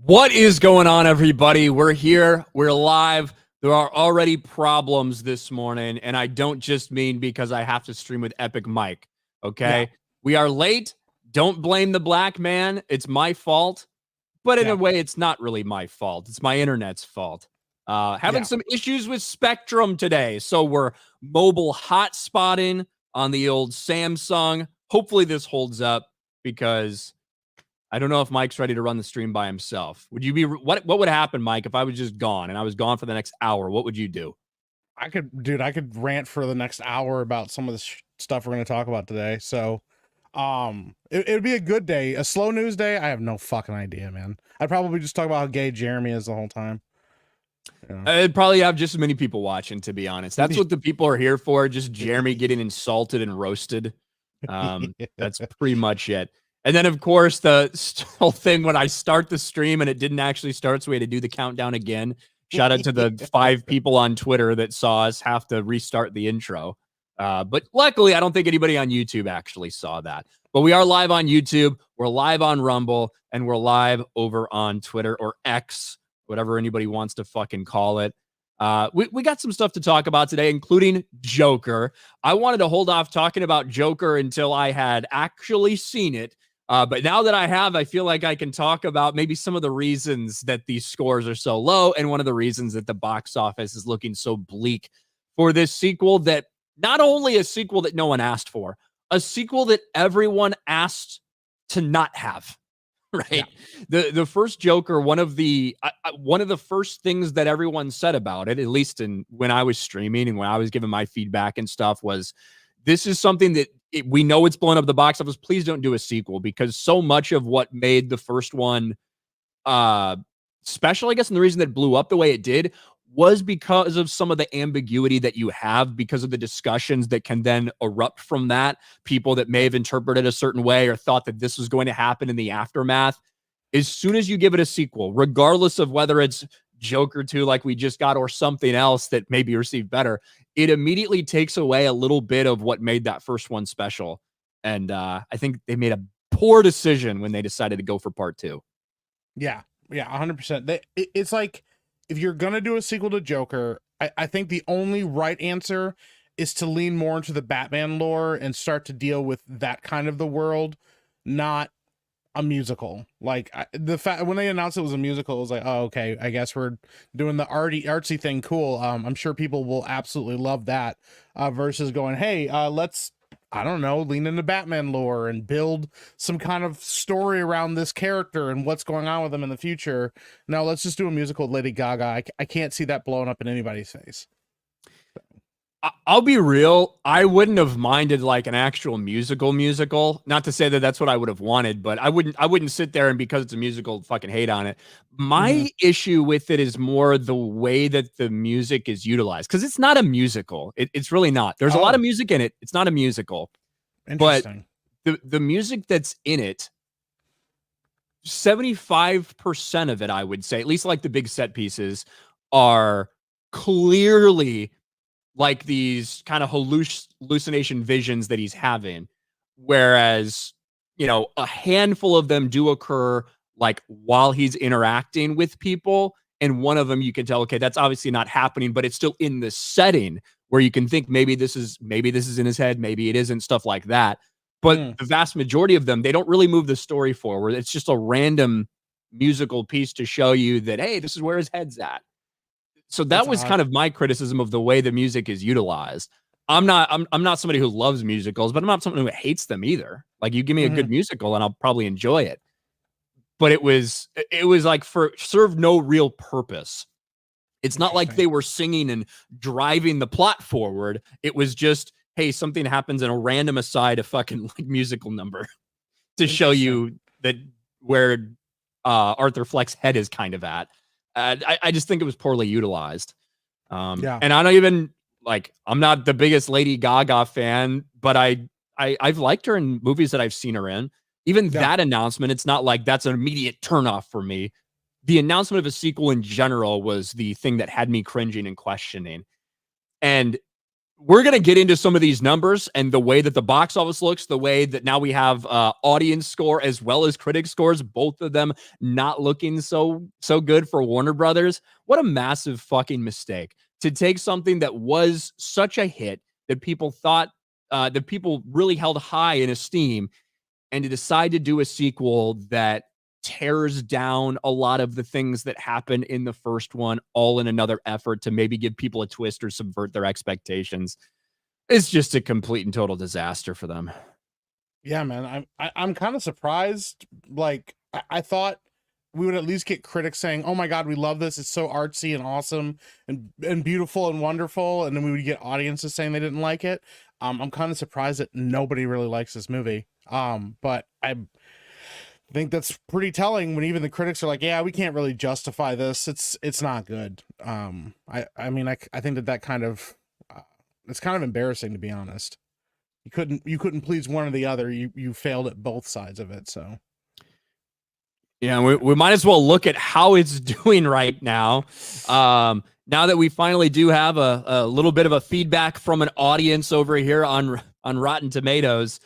What is going on, everybody? We're here. We're live. There are already problems this morning, and I don't just mean because I have to stream with Epic Mike, okay? Yeah. We are late. Don't blame the black man. It's my fault. But in a way, it's not really my fault. It's my internet's fault. Having some issues with Spectrum today. So we're mobile hotspotting on the old Samsung. Hopefully this holds up because I don't know if Mike's ready to run the stream by himself. Would you be what would happen, Mike, if I was just gone and I was gone for the next hour? What would you do? I could rant for the next hour about some of the stuff we're going to talk about today. So, it would be a good day. A slow news day, I have no fucking idea, man. I'd probably just talk about how gay Jeremy is the whole time. I'd probably have just as many people watching, to be honest. That's what the people are here for, just Jeremy getting insulted and roasted. That's pretty much it. And then, of course, the whole thing when I start the stream and it didn't actually start, so we had to do the countdown again. Shout out to the 5 people on Twitter that saw us have to restart the intro. But luckily, I don't think anybody on YouTube actually saw that. But we are live on YouTube. We're live on Rumble. And we're live over on Twitter or X, whatever anybody wants to fucking call it. We got some stuff to talk about today, including Joker. I wanted to hold off talking about Joker until I had actually seen it. But now that I have, I feel like I can talk about maybe some of the reasons that these scores are so low and one of the reasons that the box office is looking so bleak for this sequel, that not only a sequel that no one asked for, a sequel that everyone asked to not have. Right. Yeah. The first Joker, one of the first things that everyone said about it, at least when I was streaming and when I was giving my feedback and stuff, was this is something that we know it's blowing up the box office. Please don't do a sequel, because so much of what made the first one special, I guess, and the reason that it blew up the way it did was because of some of the ambiguity that you have, because of the discussions that can then erupt from that. People that may have interpreted a certain way or thought that this was going to happen in the aftermath. As soon as you give it a sequel, regardless of whether it's Joker 2 like we just got or something else that maybe received better, it immediately takes away a little bit of what made that first one special. And I think they made a poor decision when they decided to go for part 2. Yeah, 100%. It's like, if you're going to do a sequel to Joker, I think the only right answer is to lean more into the Batman lore and start to deal with that kind of the world, not a musical. Like the fact when they announced it was a musical, it was like, oh, okay, I guess we're doing the artsy thing. Cool. I'm sure people will absolutely love that. Versus going, hey, let's, I don't know, lean into Batman lore and build some kind of story around this character and what's going on with them in the future. Now let's just do a musical with Lady Gaga. I can't see that blowing up in anybody's face. I'll be real. I wouldn't have minded like an actual musical. Not to say that that's what I would have wanted, but I wouldn't sit there and because it's a musical fucking hate on it. My issue with it is more the way that the music is utilized, because it's not a musical. It's really not. There's a lot of music in it. It's not a musical. Interesting. But the music that's in it, 75% of it, I would say, at least like the big set pieces, are clearly like these kind of hallucination visions that he's having. Whereas, you know, a handful of them do occur like while he's interacting with people. And one of them you can tell, okay, that's obviously not happening, but it's still in the setting where you can think maybe this is in his head, maybe it isn't, stuff like that. But the vast majority of them, they don't really move the story forward. It's just a random musical piece to show you that, hey, this is where his head's at. So that was kind of my criticism of the way the music is utilized. I'm not somebody who loves musicals, but I'm not someone who hates them either. Like, you give me a good musical and I'll probably enjoy it. But it was like served no real purpose. It's not like they were singing and driving the plot forward. It was just, hey, something happens in a random aside, a fucking like musical number to show you that where Arthur Fleck's head is kind of at. I just think it was poorly utilized. And I don't even like, I'm not the biggest Lady Gaga fan, but I've liked her in movies that I've seen her in. Even that announcement, it's not like that's an immediate turnoff for me. The announcement of a sequel in general was the thing that had me cringing and questioning. And we're going to get into some of these numbers and the way that the box office looks, the way that now we have audience score as well as critic scores, both of them not looking so good for Warner Brothers. What a massive fucking mistake to take something that was such a hit that people thought, that people really held high in esteem, and to decide to do a sequel that tears down a lot of the things that happened in the first one, all in another effort to maybe give people a twist or subvert their expectations. It's just a complete and total disaster for them. Yeah, man, I'm kind of surprised. Like, I thought we would at least get critics saying, "Oh my god, we love this. It's so artsy and awesome and beautiful and wonderful," and then we would get audiences saying they didn't like it. I'm kind of surprised that nobody really likes this movie. But I think that's pretty telling when even the critics are like, "Yeah, we can't really justify this. It's not good." I mean, I think that kind of it's kind of embarrassing, to be honest. You couldn't please one or the other. You failed at both sides of it. So yeah, we might as well look at how it's doing right now. Now that we finally do have a little bit of a feedback from an audience over here on Rotten Tomatoes.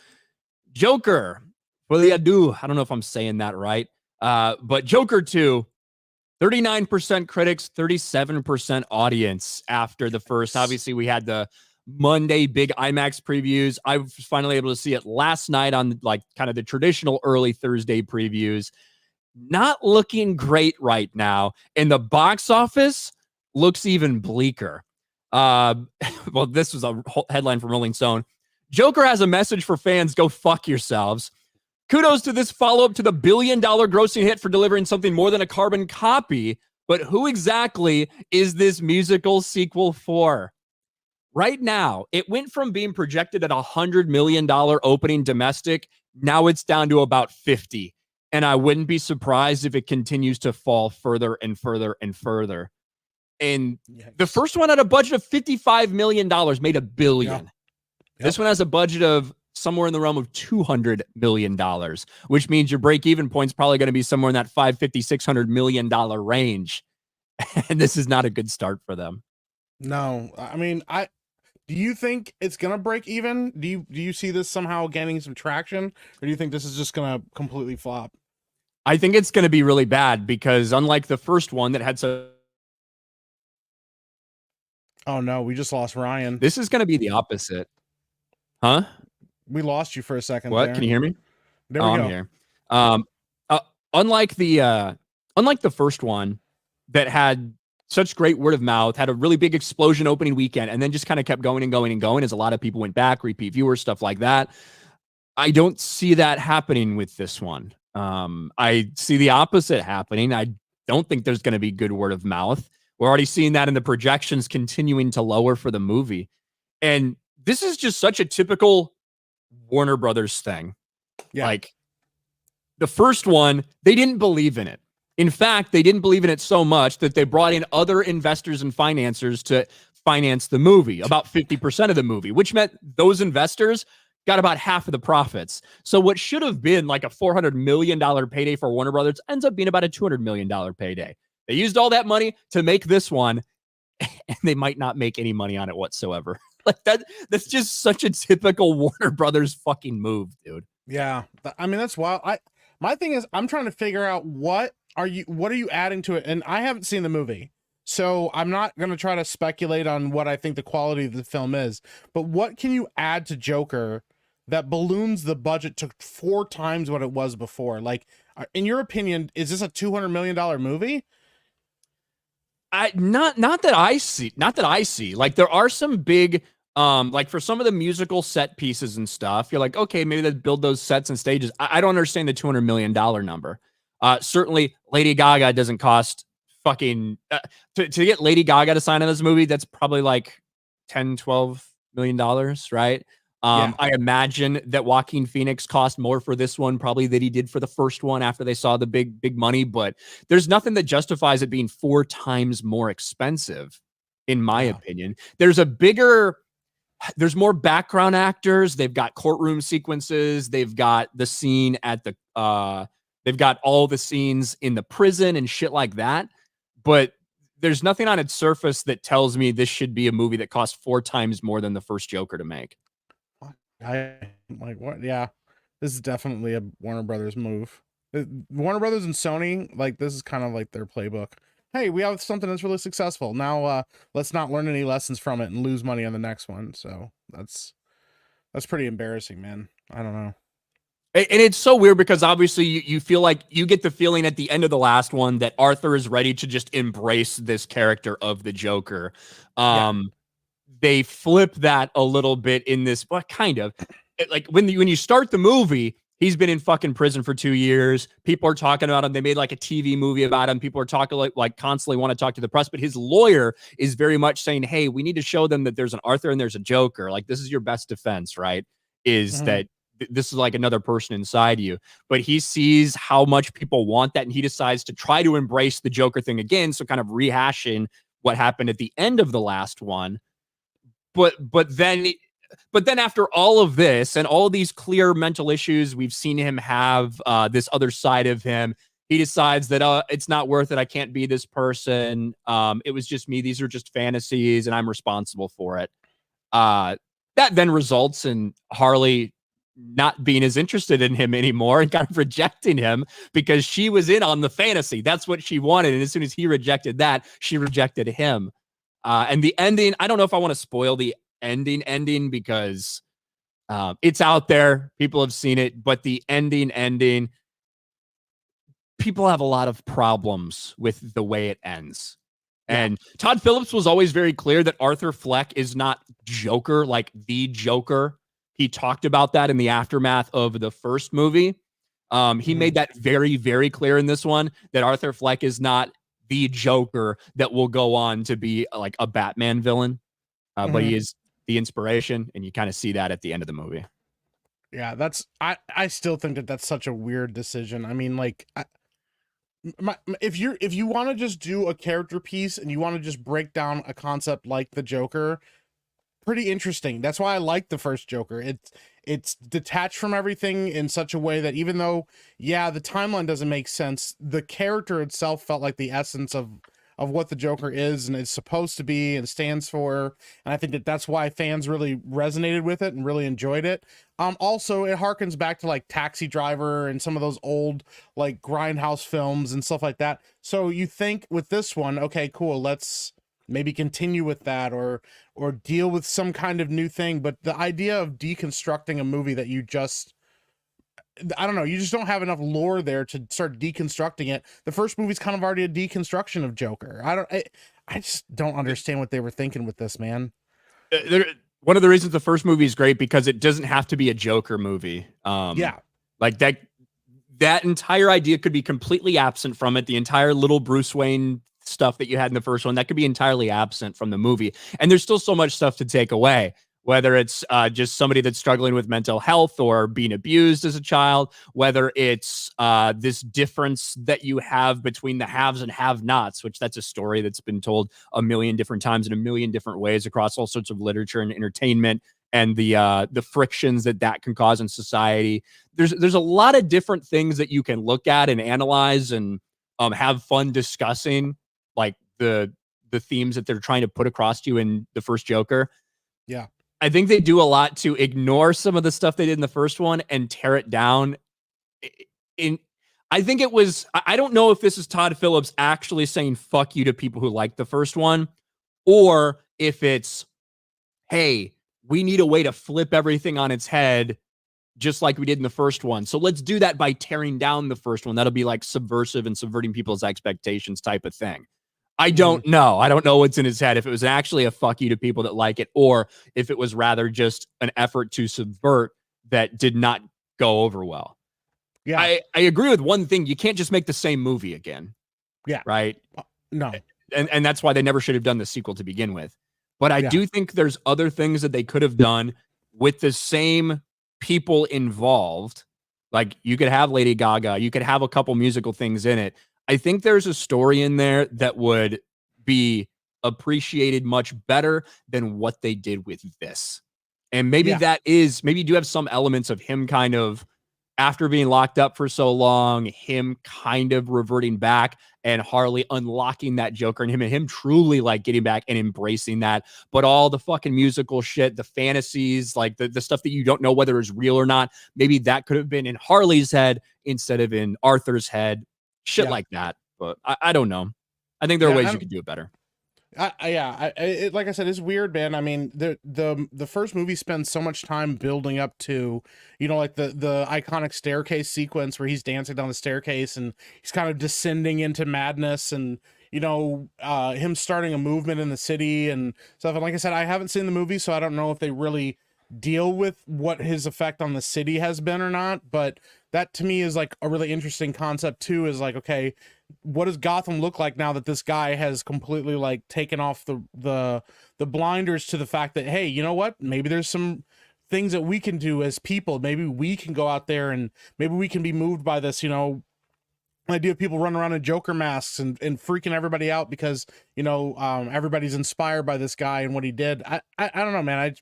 Joker, what do you do? I don't know if I'm saying that right. But Joker 2, 39% critics, 37% audience after the first. Obviously, we had the Monday big IMAX previews. I was finally able to see it last night on like kind of the traditional early Thursday previews. Not looking great right now. And the box office looks even bleaker. Well, this was a headline from Rolling Stone. Joker has a message for fans. Go fuck yourselves. Kudos to this follow-up to the billion-dollar grossing hit for delivering something more than a carbon copy. But who exactly is this musical sequel for? Right now, it went from being projected at $100 million opening domestic. Now it's down to about 50. And I wouldn't be surprised if it continues to fall further and further and further. And the first one had a budget of $55 million, made $1 billion. Yep. This one has a budget of somewhere in the realm of $200 million, which means your break-even point is probably going to be somewhere in that $550, $600 million range. And this is not a good start for them. No, I mean, do you think it's going to break even? Do you see this somehow gaining some traction, or do you think this is just going to completely flop? I think it's going to be really bad because unlike the first one that had some... Oh no, we just lost Ryan. This is going to be the opposite. Huh? We lost you for a second. What? There. Can you hear me? There we go. I'm here. Unlike the first one that had such great word of mouth, had a really big explosion opening weekend, and then just kind of kept going and going and going as a lot of people went back, repeat viewers, stuff like that. I don't see that happening with this one. I see the opposite happening. I don't think there's going to be good word of mouth. We're already seeing that in the projections continuing to lower for the movie. And this is just such a typical Warner Brothers thing. Yeah. Like the first one, they didn't believe in it. In fact, they didn't believe in it so much that they brought in other investors and financiers to finance the movie, about 50% of the movie, which meant those investors got about half of the profits. So what should have been like a $400 million payday for Warner Brothers ends up being about a $200 million payday. They used all that money to make this one, and they might not make any money on it whatsoever. Like that's just such a typical Warner Brothers fucking move, dude. Yeah. I mean, that's wild. My thing is, I'm trying to figure out what are you adding to it? And I haven't seen the movie, so I'm not going to try to speculate on what I think the quality of the film is, but what can you add to Joker that balloons the budget to 4 times what it was before? Like, in your opinion, is this a $200 million movie? Not that I see. Like there are some big, like for some of the musical set pieces and stuff, you're like, okay, maybe they build those sets and stages. I don't understand the $200 million number. Certainly Lady Gaga doesn't cost fucking, to get Lady Gaga to sign on this movie, that's probably like $10-12 million, right? Yeah. I imagine that Joaquin Phoenix cost more for this one probably than he did for the first one after they saw the big money, but there's nothing that justifies it being 4 times more expensive, in my opinion. There's more background actors. They've got courtroom sequences. They've got the scene at the, they've got all the scenes in the prison and shit like that. But there's nothing on its surface that tells me this should be a movie that costs 4 times more than the first Joker to make. I'm like, what? Yeah, this is definitely a Warner Brothers move. Warner Brothers and Sony, like, this is kind of like their playbook. Hey, we have something that's really successful. Now, let's not learn any lessons from it and lose money on the next one. So that's pretty embarrassing, man. I don't know. And it's so weird because obviously you feel like you get the feeling at the end of the last one that Arthur is ready to just embrace this character of the Joker. They flip that a little bit in this, well, kind of. Like when you start the movie, he's been in fucking prison for 2 years. People are talking about him. They made like a TV movie about him. People are talking like constantly want to talk to the press, but his lawyer is very much saying, hey, we need to show them that there's an Arthur and there's a Joker. Like, this is your best defense, right? Is that this is like another person inside you. But he sees how much people want that, and he decides to try to embrace the Joker thing again. So kind of rehashing what happened at the end of the last one. But then after all of this and all these clear mental issues, we've seen him have this other side of him. He decides that it's not worth it. I can't be this person. It was just me. These are just fantasies, and I'm responsible for it. That then results in Harley not being as interested in him anymore and kind of rejecting him because she was in on the fantasy. That's what she wanted. And as soon as he rejected that, she rejected him. And the ending, I don't know if I want to spoil the ending because it's out there. People have seen it, but the ending, people have a lot of problems with the way it ends. And Todd Phillips was always very clear that Arthur Fleck is not Joker, like the Joker. He talked about that in the aftermath of the first movie. He made that very, very clear in this one, that Arthur Fleck is not the Joker that will go on to be like a Batman villain. But he is the inspiration, and you kind of see that at the end of the movie. Yeah, I still think that that's such a weird decision. I mean, like, if you want to just do a character piece and you want to just break down a concept like the Joker, pretty interesting. That's why I like the first Joker. It's detached from everything in such a way that even though, yeah, the timeline doesn't make sense, the character itself felt like the essence of what the Joker is and is supposed to be and stands for. And I think that that's why fans really resonated with it and really enjoyed it. Also, it harkens back to like Taxi Driver and some of those old like grindhouse films and stuff like that. So you think with this one, okay, cool, let's maybe continue with that or deal with some kind of new thing. But the idea of deconstructing a movie that you just, I don't know, you just don't have enough lore there to start deconstructing it. The first movie's kind of already a deconstruction of Joker. I just don't understand what they were thinking with this, man. One of the reasons the first movie is great because it doesn't have to be a Joker movie. Like that entire idea could be completely absent from it. The entire little Bruce Wayne stuff that you had in the first one, that could be entirely absent from the movie. And there's still so much stuff to take away, whether it's just somebody that's struggling with mental health or being abused as a child, whether it's this difference that you have between the haves and have-nots, which that's a story that's been told a million different times in a million different ways across all sorts of literature and entertainment, and the frictions that can cause in society. There's a lot of different things that you can look at and analyze and have fun discussing, like the themes that they're trying to put across to you in the first Joker. Yeah. I think they do a lot to ignore some of the stuff they did in the first one and tear it down. I think it was, I don't know if this is Todd Phillips actually saying fuck you to people who like the first one, or if it's, hey, we need a way to flip everything on its head just like we did in the first one. So let's do that by tearing down the first one. That'll be like subversive and subverting people's expectations type of thing. I don't know. I don't know what's in his head. If it was actually a fuck you to people that like it, or if it was rather just an effort to subvert that did not go over well. Yeah. I agree with one thing. You can't just make the same movie again. Yeah. Right? No. And that's why they never should have done the sequel to begin with. But I do think there's other things that they could have done with the same people involved. Like, you could have Lady Gaga. You could have a couple musical things in it. I think there's a story in there that would be appreciated much better than what they did with this. And maybe maybe you do have some elements of him kind of after being locked up for so long, him kind of reverting back and Harley unlocking that Joker and him truly like getting back and embracing that. But all the fucking musical shit, the fantasies, like the stuff that you don't know whether it's real or not, maybe that could have been in Harley's head instead of in Arthur's head, shit like that. But I don't know. I think there are ways you could do it better. Like I said, it's weird, man. I mean, the first movie spends so much time building up to, you know, like the iconic staircase sequence where he's dancing down the staircase and he's kind of descending into madness, and you know, him starting a movement in the city and stuff. And like I said, I haven't seen the movie, so I don't know if they really deal with what his effect on the city has been or not. But that to me is like a really interesting concept too. Is like, okay, what does Gotham look like now that this guy has completely like taken off the blinders to the fact that, hey, you know what, maybe there's some things that we can do as people. Maybe we can go out there and maybe we can be moved by this, you know, idea of people running around in Joker masks and freaking everybody out because, you know, everybody's inspired by this guy and what he did. I don't know, man.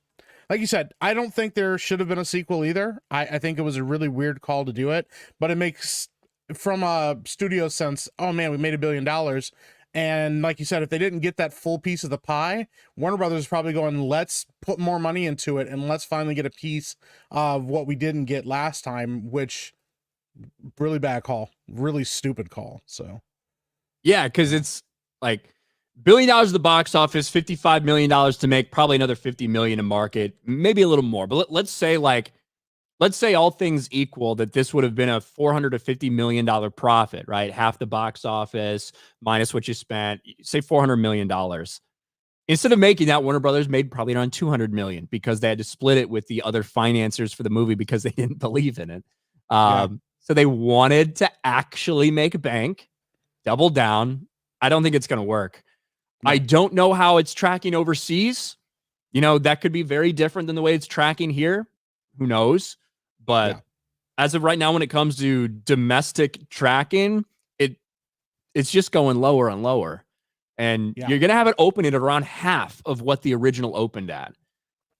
Like you said, I don't think there should have been a sequel either. I think it was a really weird call to do it, but it makes, from a studio sense, oh man, we made $1 billion. And like you said, if they didn't get that full piece of the pie, Warner Brothers is probably going, let's put more money into it and let's finally get a piece of what we didn't get last time, which really bad call, really stupid call. So yeah, because it's like $1 billion at the box office, $55 million to make, probably another $50 million in market, maybe a little more. But let's say all things equal, that this would have been a $400 to $50 million profit, right? Half the box office minus what you spent, say $400 million. Instead of making that, Warner Brothers made probably around $200 million because they had to split it with the other financiers for the movie because they didn't believe in it. So they wanted to actually make a bank, double down. I don't think it's going to work. I don't know how it's tracking overseas. You know, that could be very different than the way it's tracking here. Who knows? But as of right now, when it comes to domestic tracking, it's just going lower and lower. And you're going to have it opening at around half of what the original opened at.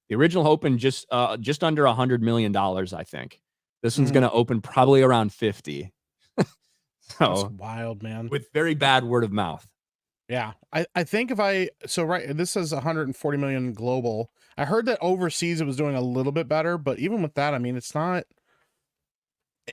The original opened just under $100 million, I think. This one's going to open probably around 50. So that's wild, man. With very bad word of mouth. Yeah. I think this says 140 million global. I heard that overseas it was doing a little bit better, but even with that, I mean, it's not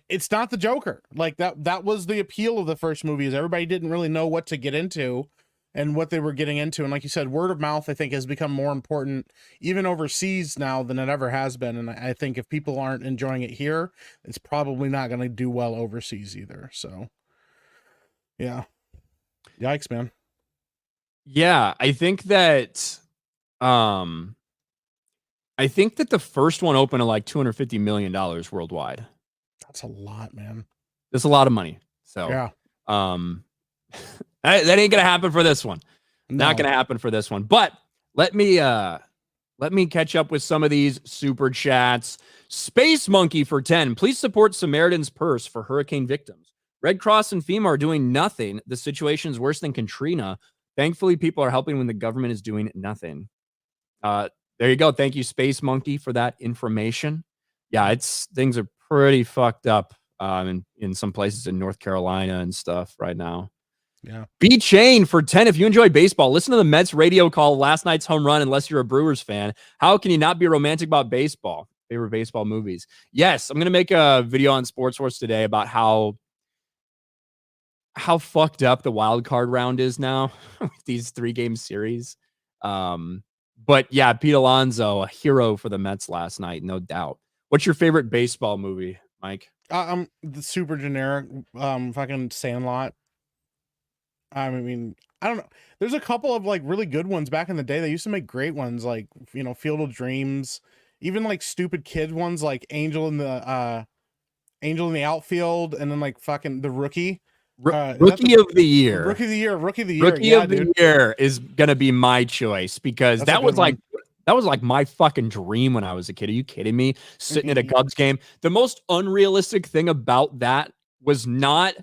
the Joker. Like that was the appeal of the first movie, is everybody didn't really know what to get into and what they were getting into. And like you said, word of mouth, I think, has become more important even overseas now than it ever has been. And I think if people aren't enjoying it here, it's probably not going to do well overseas either. So yeah. Yikes, man. Yeah, I think that the first one opened at like $250 million worldwide. That's a lot, man. That's a lot of money. So yeah. That ain't gonna happen for this one. No. Not gonna happen for this one. But let me catch up with some of these super chats. Space Monkey for 10. Please support Samaritan's Purse for hurricane victims. Red Cross and FEMA are doing nothing. The situation is worse than Katrina. Thankfully, people are helping when the government is doing nothing. There you go. Thank you, Space Monkey, for that information. Yeah, things are pretty fucked up in some places in North Carolina and stuff right now. Yeah. B Chain for 10. If you enjoy baseball, listen to the Mets radio call last night's home run unless you're a Brewers fan. How can you not be romantic about baseball? Favorite baseball movies? Yes, I'm going to make a video on Sports Source today about how fucked up the wild card round is now with these 3-game series. But yeah, Pete Alonso, a hero for the Mets last night, no doubt. What's your favorite baseball movie, Mike? The super generic, fucking Sandlot. I mean, I don't know. There's a couple of like really good ones back in the day. They used to make great ones, like, you know, Field of Dreams, even like stupid kid ones like Angel in the Outfield, and then like fucking The Rookie. Rookie of the Year. Rookie of the Year. Rookie of the Year is gonna be my choice because that was like my fucking dream when I was a kid. Are you kidding me? Sitting at a Cubs game. The most unrealistic thing about that was not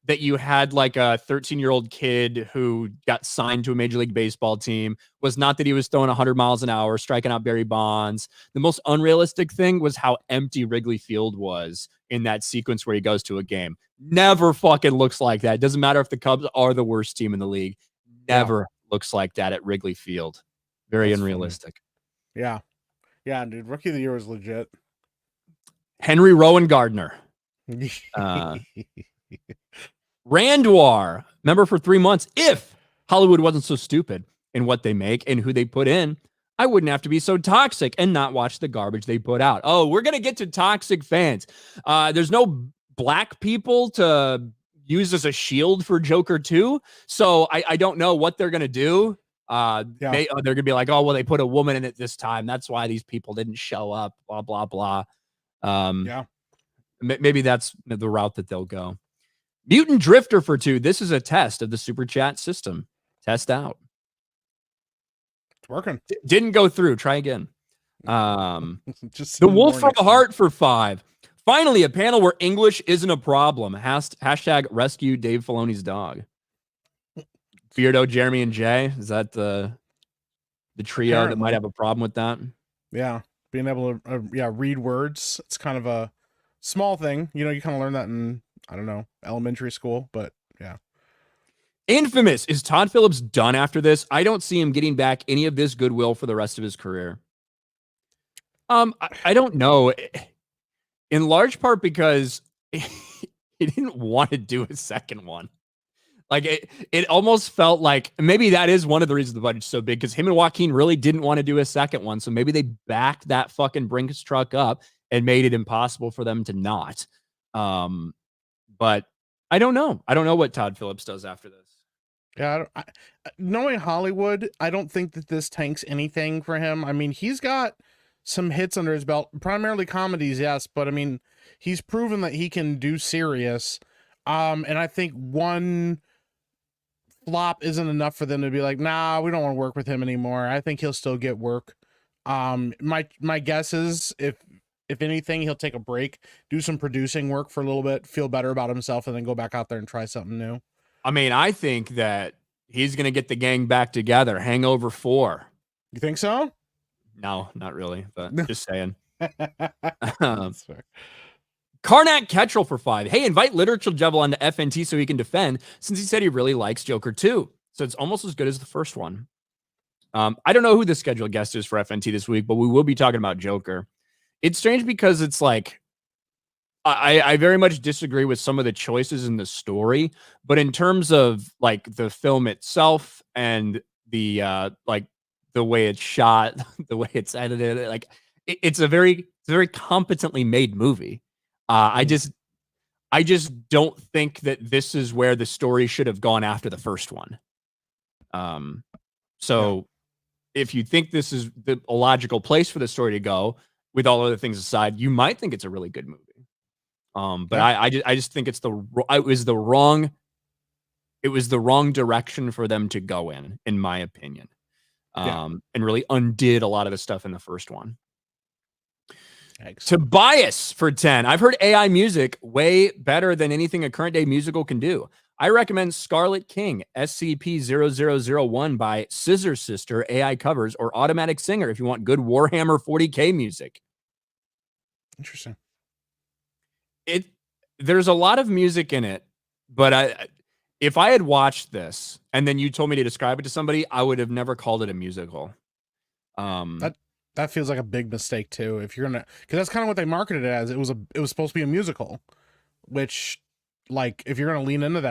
that you had like a 13-year-old kid who got signed to a Major League Baseball team was not that he was throwing 100 miles an hour, striking out Barry Bonds. The most unrealistic thing was how empty Wrigley Field was in that sequence where he goes to a game. Never fucking looks like that. It doesn't matter if the Cubs are the worst team in the league. Never looks like that at Wrigley Field. Very unrealistic. Funny. Yeah, dude. Rookie of the Year was legit. Henry Rowan Gardner. Randoir, member for 3 months. If Hollywood wasn't so stupid in what they make and who they put in, I wouldn't have to be so toxic and not watch the garbage they put out. Oh, we're going to get to toxic fans. There's no black people to use as a shield for Joker 2. So I don't know what they're going to do. They're going to be like, oh, well, they put a woman in it this time. That's why these people didn't show up, blah, blah, blah. Maybe that's the route that they'll go. Mutant Drifter for 2. This is a test of the super chat system. Test out. It's working. Didn't go through. Try again. Just the Wolf from the Heart for 5. Finally, a panel where English isn't a problem. Hashtag rescue Dave Filoni's dog. Beardo, Jeremy, and Jay. Is that the trio Apparently. that might have a problem with that? Yeah. Being able to read words. It's kind of a small thing. You kind of learn that in, I don't know, elementary school, but yeah. Infamous. Is Todd Phillips done after this? I don't see him getting back any of this goodwill for the rest of his career. I don't know. In large part because he didn't want to do a second one. Like it almost felt like maybe that is one of the reasons the budget's so big, because him and Joaquin really didn't want to do a second one. So maybe they backed that fucking Brinks truck up and made it impossible for them to not. But I don't know. I don't know what Todd Phillips does after this. Yeah, knowing Hollywood, I don't think that this tanks anything for him. I mean, he's got some hits under his belt, primarily comedies, yes, but I mean, he's proven that he can do serious. And I think one flop isn't enough for them to be like, nah, we don't want to work with him anymore. I think he'll still get work. My guess is if anything, he'll take a break, do some producing work for a little bit, feel better about himself, and then go back out there and try something new. I mean, I think that he's going to get the gang back together. Hangover 4. You think so? No, not really, but just saying. That's fair. Karnak Ketchel for 5. Hey, invite Literature Devil onto FNT so he can defend, since he said he really likes Joker 2. So it's almost as good as the first one. I don't know who the scheduled guest is for FNT this week, but we will be talking about Joker. It's strange because it's like, I very much disagree with some of the choices in the story, but in terms of like the film itself and the like the way it's shot, the way it's edited, like it's a very competently made movie. I just don't think that this is where the story should have gone after the first one. If you think this is a logical place for the story to go, with all other things aside, you might think it's a really good movie. I just think it was the wrong direction for them to go in my opinion. And really undid a lot of the stuff in the first one. Excellent. Tobias for 10. I've heard AI music way better than anything a current day musical can do. I recommend Scarlet King, SCP-0001 by Scissor Sister AI covers, or Automatic Singer if you want good Warhammer 40K music. Interesting. There's a lot of music in it, but if I had watched this and then you told me to describe it to somebody, I would have never called it a musical. That feels like a big mistake too. If you're gonna, because that's kind of what they marketed it as. It was supposed to be a musical, which, like, if you're gonna lean into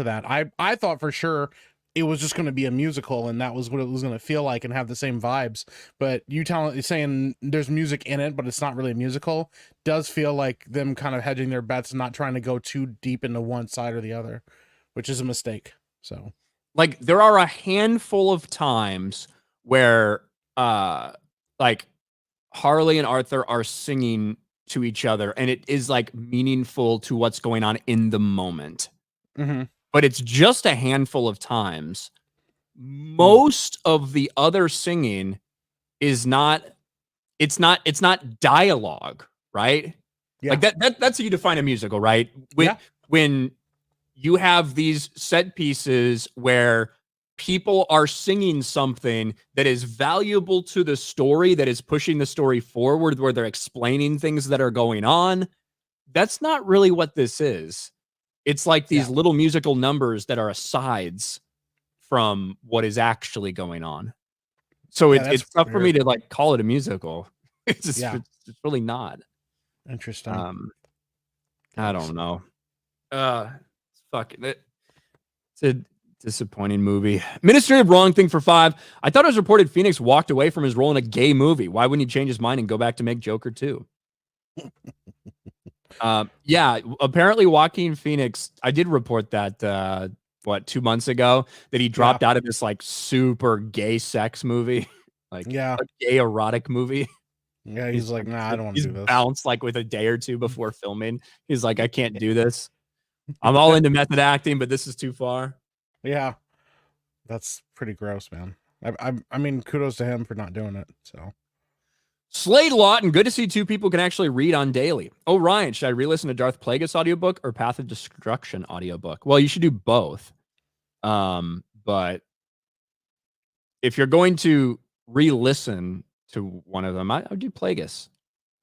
that. I thought for sure it was just gonna be a musical, and that was what it was gonna feel like and have the same vibes. But you saying there's music in it, but it's not really a musical, does feel like them kind of hedging their bets and not trying to go too deep into one side or the other, which is a mistake. So, like, there are a handful of times where like Harley and Arthur are singing to each other and it is like meaningful to what's going on in the moment. Mm-hmm. But it's just a handful of times. Most of the other singing is not dialogue, right? Yeah. Like that's how you define a musical, right? When you have these set pieces where people are singing something that is valuable to the story, that is pushing the story forward, where they're explaining things that are going on. That's not really what this is. It's like these little musical numbers that are asides from what is actually going on. So it's tough for me to like call it a musical. It's just it's really not. Interesting. I don't know. It's a disappointing movie. Ministry of Wrong Thing for 5. I thought it was reported Phoenix walked away from his role in a gay movie. Why wouldn't he change his mind and go back to make Joker 2? Yeah, apparently Joaquin Phoenix, I did report that 2 months ago that he dropped out of this like super gay sex movie, like a gay erotic movie. Yeah, he's like, nah, I don't want to do this. Bounced like with a day or two before filming. He's like, I can't do this. I'm all into method acting, but this is too far. Yeah, that's pretty gross, man. I mean, kudos to him for not doing it. So, Slade Lawton, good to see two people can actually read on daily. Oh, Ryan, should I re-listen to Darth Plagueis audiobook or Path of Destruction audiobook? Well, you should do both. But if you're going to re-listen to one of them, I would do Plagueis.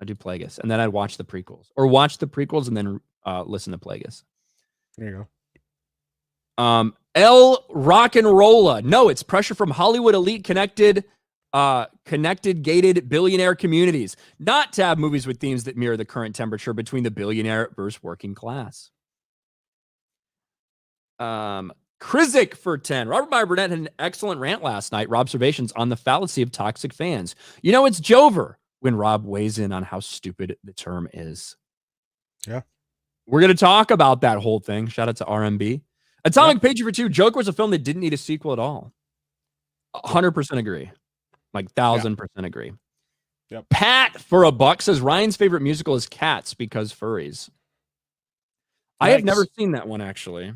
And then I'd watch the prequels, or watch the prequels and then listen to Plagueis. There you go. El Rock and Rolla. No, it's pressure from Hollywood elite connected gated billionaire communities, not to have movies with themes that mirror the current temperature between the billionaire versus working class. Krizik for 10. Robert Meyer Burnett had an excellent rant last night. Observations on the fallacy of toxic fans. You know, it's Jover when Rob weighs in on how stupid the term is. Yeah. We're going to talk about that whole thing. Shout out to RMB. Atomic Page for 2. Joker was a film that didn't need a sequel at all. 100% agree. Like 1000% agree. Yep. Pat for a buck says Ryan's favorite musical is Cats because furries. I have never seen that one, actually.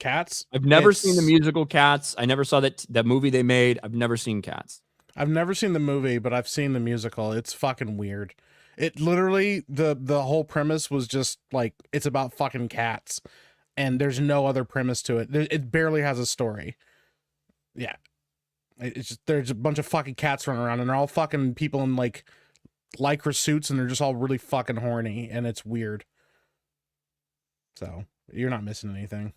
Cats? I've never seen the musical Cats. I never saw that movie they made. I've never seen Cats. I've never seen the movie, but I've seen the musical. It's fucking weird. It literally, the whole premise was just like, it's about fucking cats. And there's no other premise to it. It barely has a story. Yeah. It's just, there's a bunch of fucking cats running around, and they're all fucking people in like lycra suits, and they're just all really fucking horny, and it's weird. So you're not missing anything.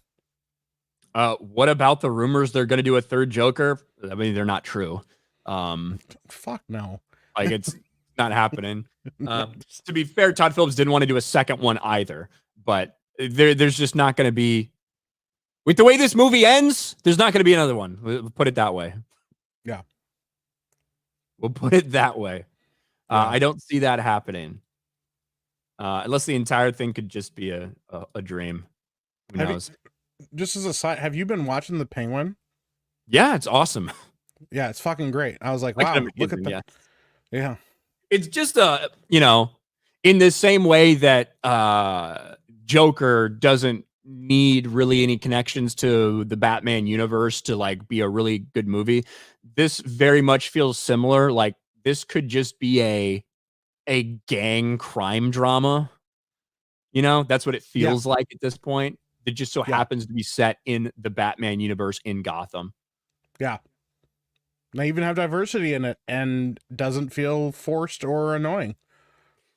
What about the rumors they're going to do a third Joker? I mean, they're not true. Fuck no. Like, it's not happening. To be fair, Todd Phillips didn't want to do a second one either, but there's just not going to be, with the way this movie ends, there's not going to be another one. We'll put it that way. Yeah. We'll put it that way. I don't see that happening. Unless the entire thing could just be a dream. Who knows? Just as a side, have you been watching The Penguin? Yeah, it's awesome. Yeah, it's fucking great. I was like, wow, look at that. Yeah. It's just, in the same way that Joker doesn't need really any connections to the Batman universe to like be a really good movie. This very much feels similar. Like, this could just be a gang crime drama. You know, that's what it feels like at this point. It just so happens to be set in the Batman universe in Gotham. Yeah. They even have diversity in it and doesn't feel forced or annoying.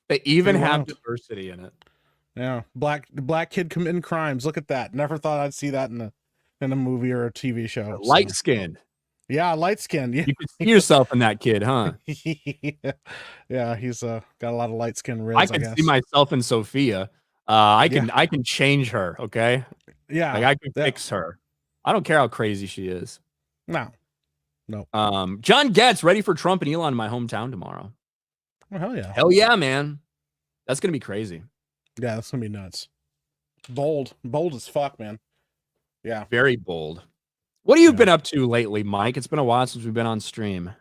They even have diversity in it. Yeah. Black kid committing crimes. Look at that. Never thought I'd see that in a movie or a TV show. Light skinned. Yeah, light skinned. Yeah. You can see yourself in that kid, huh? Yeah, he's got a lot of light skin ribs. I can see myself in Sophia. I can change her, okay? Yeah. Like, I can fix her. I don't care how crazy she is. No. John Getz ready for Trump and Elon in my hometown tomorrow. Oh, hell yeah. Hell yeah, man. That's gonna be crazy. Yeah, that's gonna be nuts. Bold as fuck, man. Yeah. Very bold. What have you been up to lately, Mike? It's been a while since we've been on stream.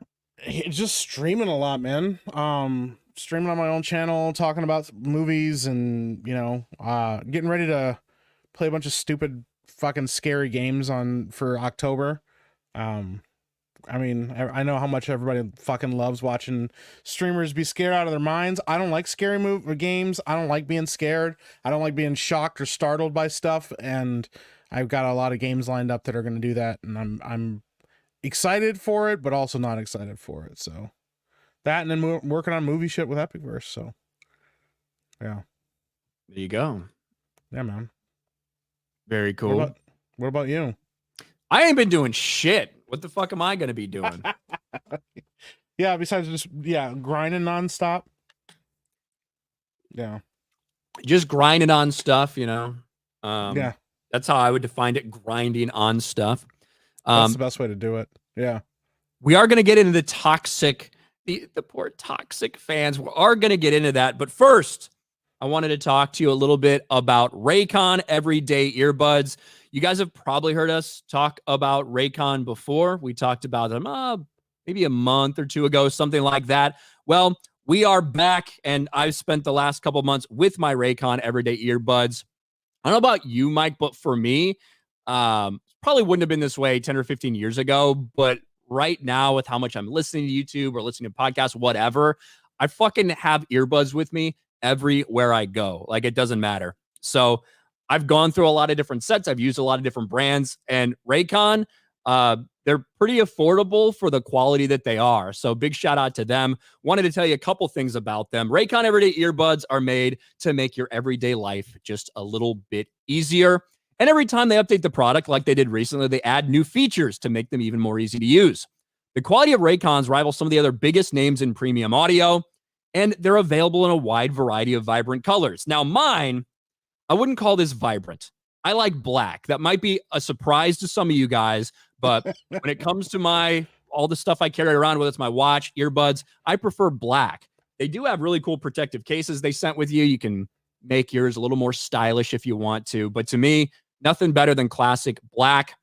Just streaming a lot, man. Streaming on my own channel, talking about movies, and getting ready to play a bunch of stupid fucking scary games for October. I mean, I know how much everybody fucking loves watching streamers be scared out of their minds. I don't like scary games. I don't like being scared. I don't like being shocked or startled by stuff. And I've got a lot of games lined up that are going to do that, and I'm excited for it, but also not excited for it. So that, and then working on movie shit with Epicverse. So yeah, there you go. Yeah, man. Very cool. What about you? I ain't been doing shit. What the fuck am I going to be doing? Yeah, besides just, grinding nonstop. Yeah. Just grinding on stuff, you know? Yeah. That's how I would define it, grinding on stuff. That's the best way to do it. Yeah. We are going to get into the toxic, the poor toxic fans. We are going to get into that. But first, I wanted to talk to you a little bit about Raycon everyday earbuds. You guys have probably heard us talk about Raycon before. We talked about them maybe a month or two ago, something like that. Well, we are back, and I've spent the last couple months with my Raycon everyday earbuds. I don't know about you, Mike, but for me, probably wouldn't have been this way 10 or 15 years ago. But right now, with how much I'm listening to YouTube or listening to podcasts, whatever, I fucking have earbuds with me everywhere I go. Like, it doesn't matter. So I've gone through a lot of different sets. I've used a lot of different brands, and Raycon, they're pretty affordable for the quality that they are. So big shout out to them. Wanted to tell you a couple things about them. Raycon everyday earbuds are made to make your everyday life just a little bit easier. And every time they update the product, like they did recently, they add new features to make them even more easy to use. The quality of Raycons rivals some of the other biggest names in premium audio, and they're available in a wide variety of vibrant colors. Now, mine, I wouldn't call this vibrant. I like black. That might be a surprise to some of you guys, but when it comes to all the stuff I carry around, whether it's my watch, earbuds, I prefer black. They do have really cool protective cases they sent with you. You can make yours a little more stylish if you want to, but to me, nothing better than classic black.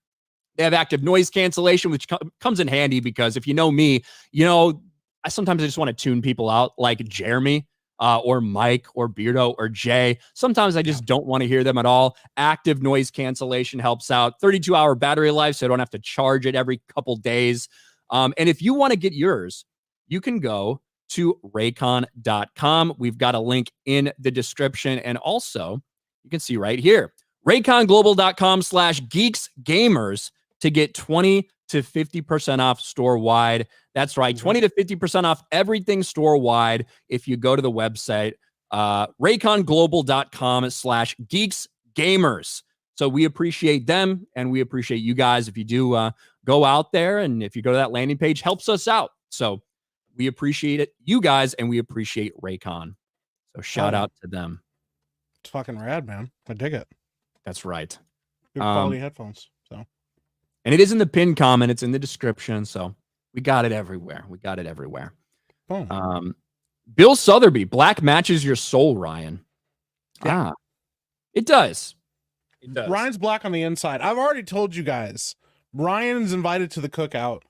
They have active noise cancellation, which comes in handy because if you know me, I sometimes just want to tune people out like Jeremy or Mike or Beardo or Jay. Sometimes I just don't want to hear them at all. Active noise cancellation helps out. 32-hour battery life, so I don't have to charge it every couple days. And if you want to get yours, you can go to raycon.com. We've got a link in the description. And also, you can see right here, rayconglobal.com/Geeks Gamers to get 20 to 50% off store-wide. That's right, 20 to 50% off everything store-wide if you go to the website, rayconglobal.com/Geeks Gamers. So we appreciate them, and we appreciate you guys. If you do go out there, and if you go to that landing page, helps us out. So we appreciate it, you guys, and we appreciate Raycon. So shout out to them. It's fucking rad, man. I dig it. That's right. Good quality headphones. So, and it is in the pinned comment. It's in the description. So we got it everywhere. Boom. Bill Sotheby, black matches your soul, Ryan. Yeah. It does. It does. Ryan's black on the inside. I've already told you guys, Ryan's invited to the cookout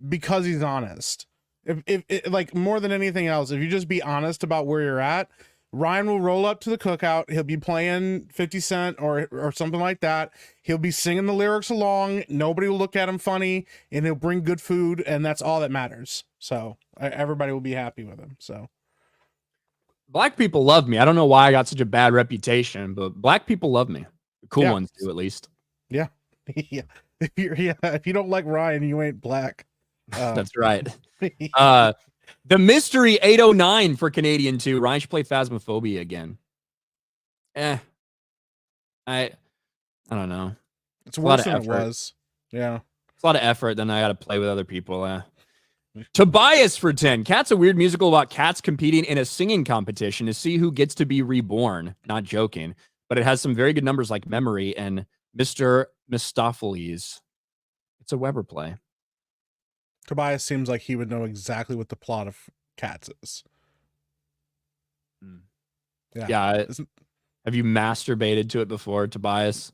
because he's honest. If like more than anything else, if you just be honest about where you're at, Ryan will roll up to the cookout. He'll be playing 50 Cent or something like that. He'll be singing the lyrics along. Nobody will look at him funny, and he'll bring good food, and that's all that matters. So everybody will be happy with him. So black people love me. I don't know why I got such a bad reputation, but black people love me. The cool ones do, at least. Yeah. Yeah. If you don't like Ryan, you ain't black. That's right. The Mystery 809 for Canadian too. Ryan should play Phasmophobia again. I don't know. It's worse than it was. Yeah. It's a lot of effort. Then I got to play with other people. Tobias for 10. Cat's a weird musical about cats competing in a singing competition to see who gets to be reborn. Not joking. But it has some very good numbers like Memory and Mr. Mistopheles. It's a Weber play. Tobias seems like he would know exactly what the plot of Cats is. Yeah. Have you masturbated to it before, Tobias?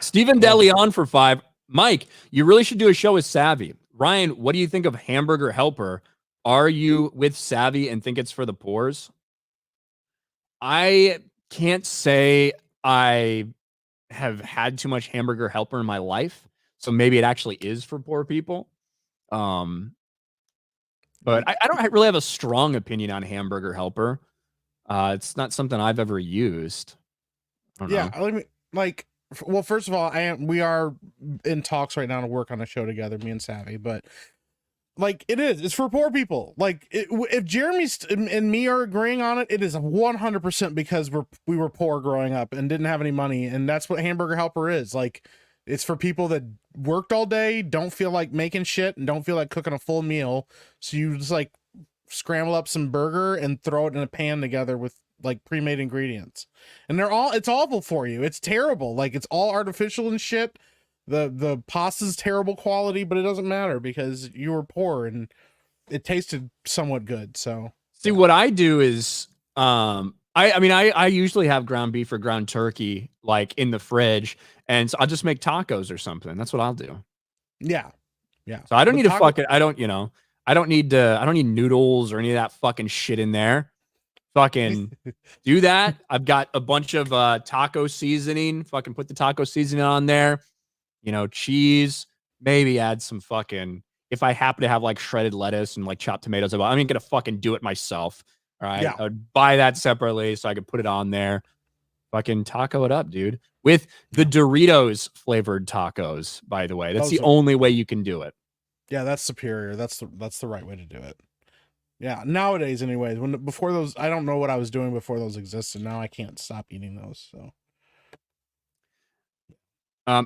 Stephen DeLeon for 5. Mike, you really should do a show with Savvy. Ryan, what do you think of Hamburger Helper? Are you with Savvy and think it's for the pores? I can't say I have had too much hamburger helper in my life, so maybe it actually is for poor people. But I don't really have a strong opinion on hamburger helper. It's not something I've ever used. I don't know. I mean, like, well, first of all, we are in talks right now to work on a show together, me and Savvy, but like it's for poor people. Like if Jeremy and me are agreeing on it, it is 100% because we were poor growing up and didn't have any money, and that's what hamburger helper is. Like, it's for people that worked all day, don't feel like making shit, and don't feel like cooking a full meal, so you just like scramble up some burger and throw it in a pan together with like pre-made ingredients, and it's awful for you. It's terrible. Like, it's all artificial and shit. The pasta's terrible quality, but it doesn't matter because you were poor and it tasted somewhat good. So see, what I do is I usually have ground beef or ground turkey like in the fridge, and so I'll just make tacos or something. That's what I'll do. Yeah. So I don't need to fucking I don't need noodles or any of that fucking shit in there. Fucking do that. I've got a bunch of taco seasoning. Fucking put the taco seasoning on there. Cheese, maybe add some fucking, if I happen to have like shredded lettuce and like chopped tomatoes, I'm going to fucking do it myself. All right. Yeah. I would buy that separately so I could put it on there. Fucking taco it up, dude. With the Doritos flavored tacos, by the way. That's the only way you can do it. Yeah, that's superior. That's the right way to do it. Yeah, nowadays anyways. Before those, I don't know what I was doing before those existed. Now I can't stop eating those. So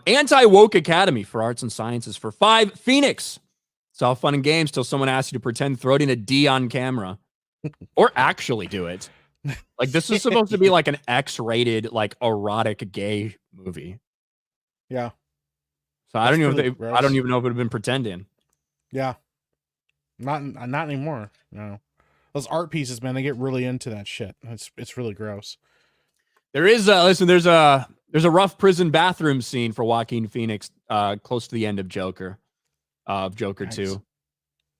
Anti-Woke Academy for Arts and Sciences for 5. Phoenix. It's all fun and games till someone asks you to pretend throw it in a D on camera. Or actually do it. Like, this is supposed to be like an X-rated, like, erotic gay movie. Yeah. So I don't even know if it would have been pretending. Yeah. Not anymore. No. Those art pieces, man, they get really into that shit. It's really gross. There is there's a rough prison bathroom scene for Joaquin Phoenix close to the end of Joker. Joker 2.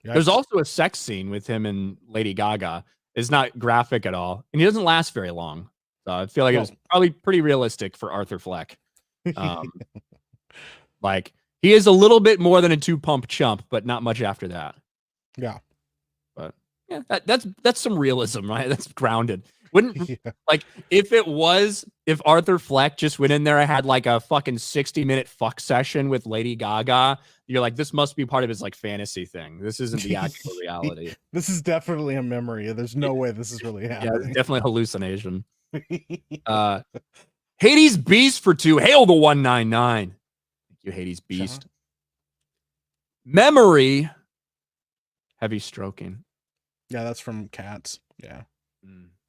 Yikes. There's also a sex scene with him and Lady Gaga. It's not graphic at all, and he doesn't last very long. So I feel like it was probably pretty realistic for Arthur Fleck. Like, he is a little bit more than a 2-pump chump, but not much after that. Yeah. But yeah, that's some realism, right? That's grounded. Wouldn't like if Arthur Fleck just went in there and had like a fucking 60-minute fuck session with Lady Gaga, you're like, this must be part of his like fantasy thing. This isn't the actual reality. This is definitely a memory. There's no way this is really happening. Yeah, it's definitely a hallucination. Hades Beast for 2. Hail the 199. Thank you, Hades Beast. Memory. Heavy stroking. Yeah, that's from Cats. Yeah.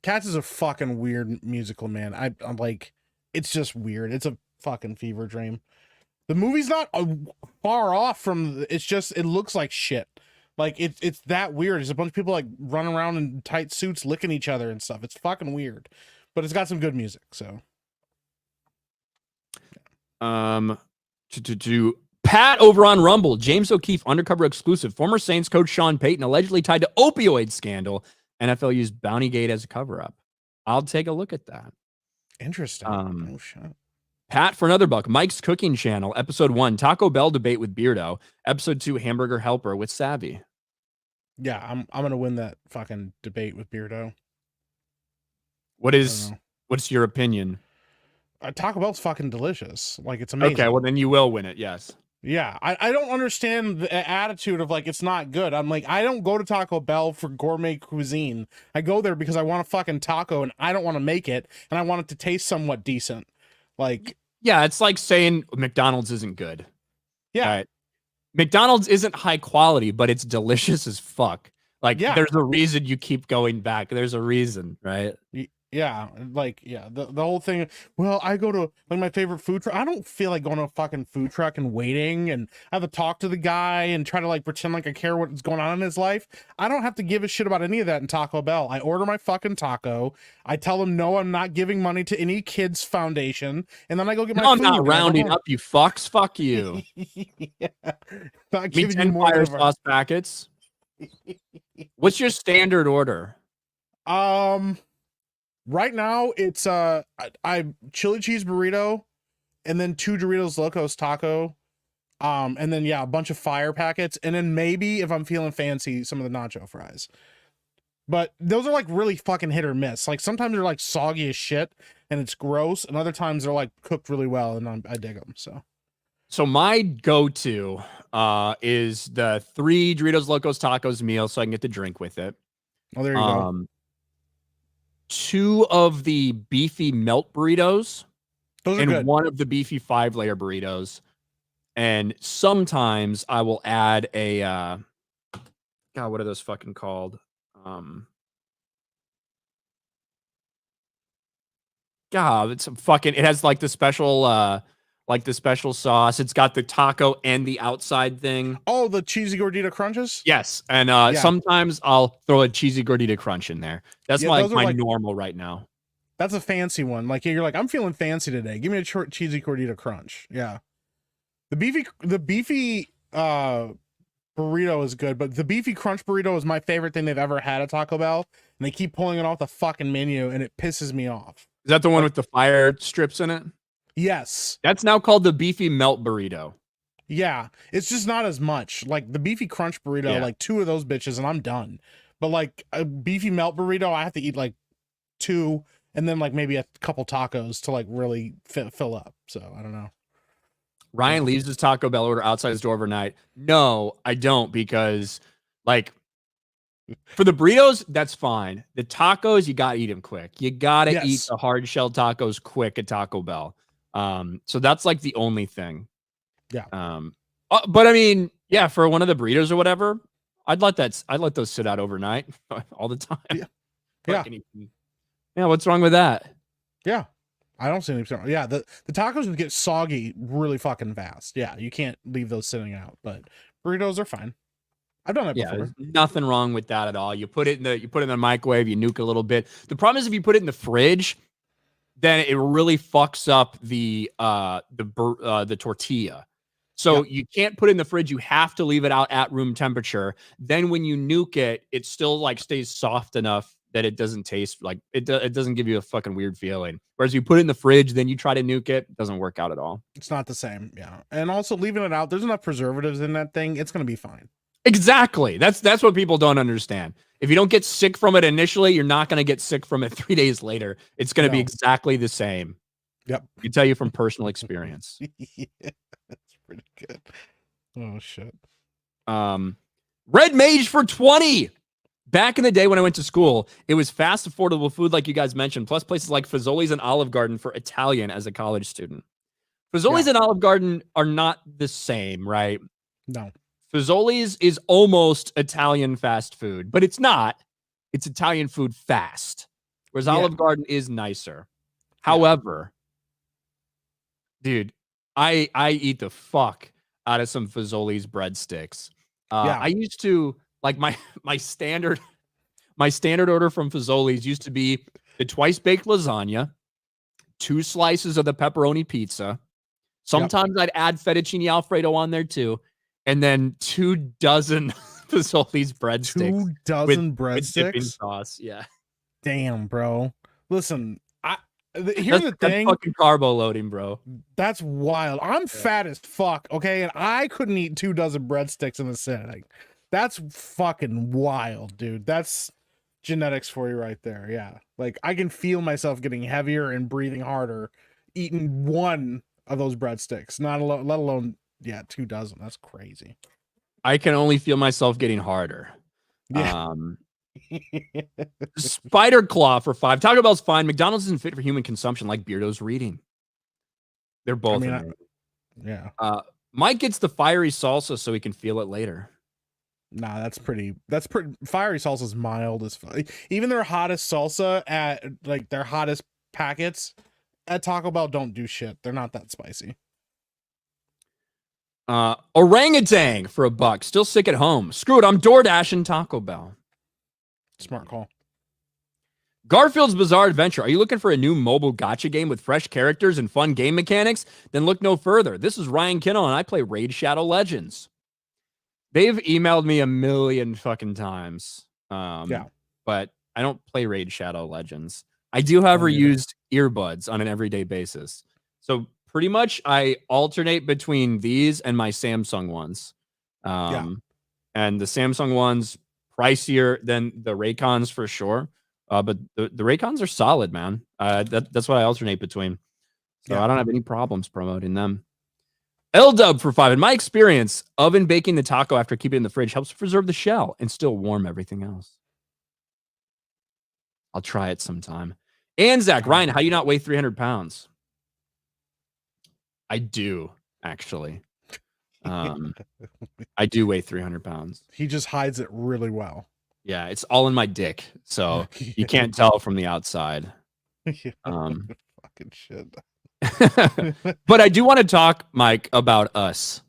Cats is a fucking weird musical, man. I'm like, it's just weird. It's a fucking fever dream. The movie's not far off from. It's just, it looks like shit. Like, it's that weird. There's a bunch of people like running around in tight suits, licking each other and stuff. It's fucking weird, but it's got some good music. So, to Pat over on Rumble, James O'Keefe undercover exclusive. Former Saints coach Sean Payton allegedly tied to opioid scandal. NFL used Bountygate as a cover-up. I'll take a look at that. Interesting. Oh, shit. Pat for another buck. Mike's Cooking Channel, episode 1, Taco Bell debate with Beardo. Episode 2, Hamburger Helper with Savvy. Yeah, I'm gonna win that fucking debate with Beardo. What's your opinion? Taco Bell's fucking delicious. Like, it's amazing. Okay, well then you will win it. Yes. Yeah, I don't understand the attitude of like, it's not good. I'm like, I don't go to Taco Bell for gourmet cuisine. I go there because I want a fucking taco and I don't want to make it, and I want it to taste somewhat decent. Like, yeah, it's like saying McDonald's isn't good. Yeah. Right? McDonald's isn't high quality, but it's delicious as fuck. Like, there's a reason you keep going back. There's a reason, right? Yeah, like, yeah, the whole thing. Well, I go to like my favorite food truck. I don't feel like going to a fucking food truck and waiting and have to talk to the guy and try to like pretend like I care what's going on in his life. I don't have to give a shit about any of that in Taco Bell. I order my fucking taco. I tell them, no, I'm not giving money to any kids foundation, and then I go get my food. I'm not rounding up, you fucks. Fuck you. Yeah. Not giving you 10 fire sauce packets. What's your standard order? Right now, it's I chili cheese burrito, and then 2 Doritos Locos taco, and then a bunch of fire packets, and then maybe if I'm feeling fancy, some of the nacho fries. But those are like really fucking hit or miss. Like sometimes they're like soggy as shit and it's gross, and other times they're like cooked really well and I dig them. So my go-to is the 3 Doritos Locos Tacos meal, so I can get the drink with it. Oh, there you go. 2 of the beefy melt burritos, Those are and good. 1 of the beefy 5-layer burritos. And sometimes I will add a God, what are those fucking called? God, it's fucking. It has like the special sauce. It's got the taco and the outside thing. Oh, the cheesy gordita crunches. Yes, and sometimes I'll throw a cheesy gordita crunch in there. That's my normal right now. That's a fancy one. Like you're like, I'm feeling fancy today. Give me a short cheesy gordita crunch. Yeah, the beefy burrito is good, but the beefy crunch burrito is my favorite thing they've ever had at Taco Bell, and they keep pulling it off the fucking menu, and it pisses me off. Is that the one with the fire strips in it? Yes. That's now called the beefy melt burrito. Yeah, it's just not as much. Like the beefy crunch burrito, like 2 of those bitches and I'm done. But like a beefy melt burrito, I have to eat like 2 and then like maybe a couple tacos to like really fill up. So I don't know. Ryan leaves his Taco Bell order outside his door overnight. No, I don't, because like for the burritos, that's fine. The tacos, you gotta eat them quick. You gotta eat the hard shell tacos quick at Taco Bell. So that's like the only thing. Yeah. But I mean, yeah, for one of the burritos or whatever, I'd let those sit out overnight all the time. Yeah. Yeah. What's wrong with that? Yeah. I don't see anything. Yeah. The tacos would get soggy really fucking fast. Yeah. You can't leave those sitting out, but burritos are fine. I've done that before. There's nothing wrong with that at all. You put it in the microwave, you nuke a little bit. The problem is if you put it in the fridge, then it really fucks up the tortilla. So you can't put it in the fridge. You have to leave it out at room temperature. Then when you nuke it, it still like stays soft enough that it doesn't taste like it doesn't give you a fucking weird feeling. Whereas you put it in the fridge, then you try to nuke it, it doesn't work out at all. It's not the same. Yeah. And also leaving it out, there's enough preservatives in that thing. It's going to be fine. Exactly. That's what people don't understand. If you don't get sick from it initially, you're not going to get sick from it 3 days later. It's going to be exactly the same. Yep. I can tell you from personal experience. Yeah, that's pretty good. Oh shit. Red Mage for 20. Back in the day when I went to school, it was fast, affordable food like you guys mentioned, plus places like Fazoli's and Olive Garden for Italian as a college student. Fazoli's and Olive Garden are not the same, right? No. Fazoli's is almost Italian fast food, but it's not. It's Italian food fast, whereas Olive Garden is nicer. However, dude, I eat the fuck out of some Fazoli's breadsticks. I used to like my standard order from Fazoli's used to be the twice baked lasagna, 2 slices of the pepperoni pizza. Sometimes I'd add fettuccine Alfredo on there too. And then 2 dozen Fazoli's breadsticks. 2 dozen breadsticks? With dipping sauce. Yeah. Damn, bro. Listen, here's the thing. That's fucking carbo loading, bro. That's wild. I'm fat as fuck, okay? And I couldn't eat 2 dozen breadsticks in a sitting. That's fucking wild, dude. That's genetics for you right there. Yeah. Like, I can feel myself getting heavier and breathing harder eating 1 of those breadsticks, let alone 2 dozen. That's crazy. I can only feel myself getting harder. Yeah. Spider Claw for 5. Taco Bell's fine. McDonald's isn't fit for human consumption like Beardo's reading. They're both. Mike gets the fiery salsa so he can feel it later. Nah, that's pretty. Fiery salsa's mild as fuck. Even their hottest salsa at like their hottest packets at Taco Bell don't do shit. They're not that spicy. Orangutan for $1. Still sick at home. Screw it. I'm DoorDashing Taco Bell. Smart call. Garfield's Bizarre Adventure. Are you looking for a new mobile gacha game with fresh characters and fun game mechanics? Then look no further. This is Ryan Kinnell, and I play Raid Shadow Legends. They've emailed me a million fucking times. But I don't play Raid Shadow Legends. I do, however, either. use earbuds on an everyday basis. So pretty much I alternate between these and my Samsung ones. And the Samsung ones pricier than the Raycons for sure. But the Raycons are solid, man. That's what I alternate between. So I don't have any problems promoting them. L-Dub for 5. In my experience, oven baking the taco after keeping it in the fridge helps preserve the shell and still warm everything else. I'll try it sometime. And Zach, Ryan, how do you not weigh 300 pounds? I do, actually. I do weigh 300 pounds. He just hides it really well. Yeah, it's all in my dick, so you can't tell from the outside. Fucking shit. But I do want to talk, Mike, about us.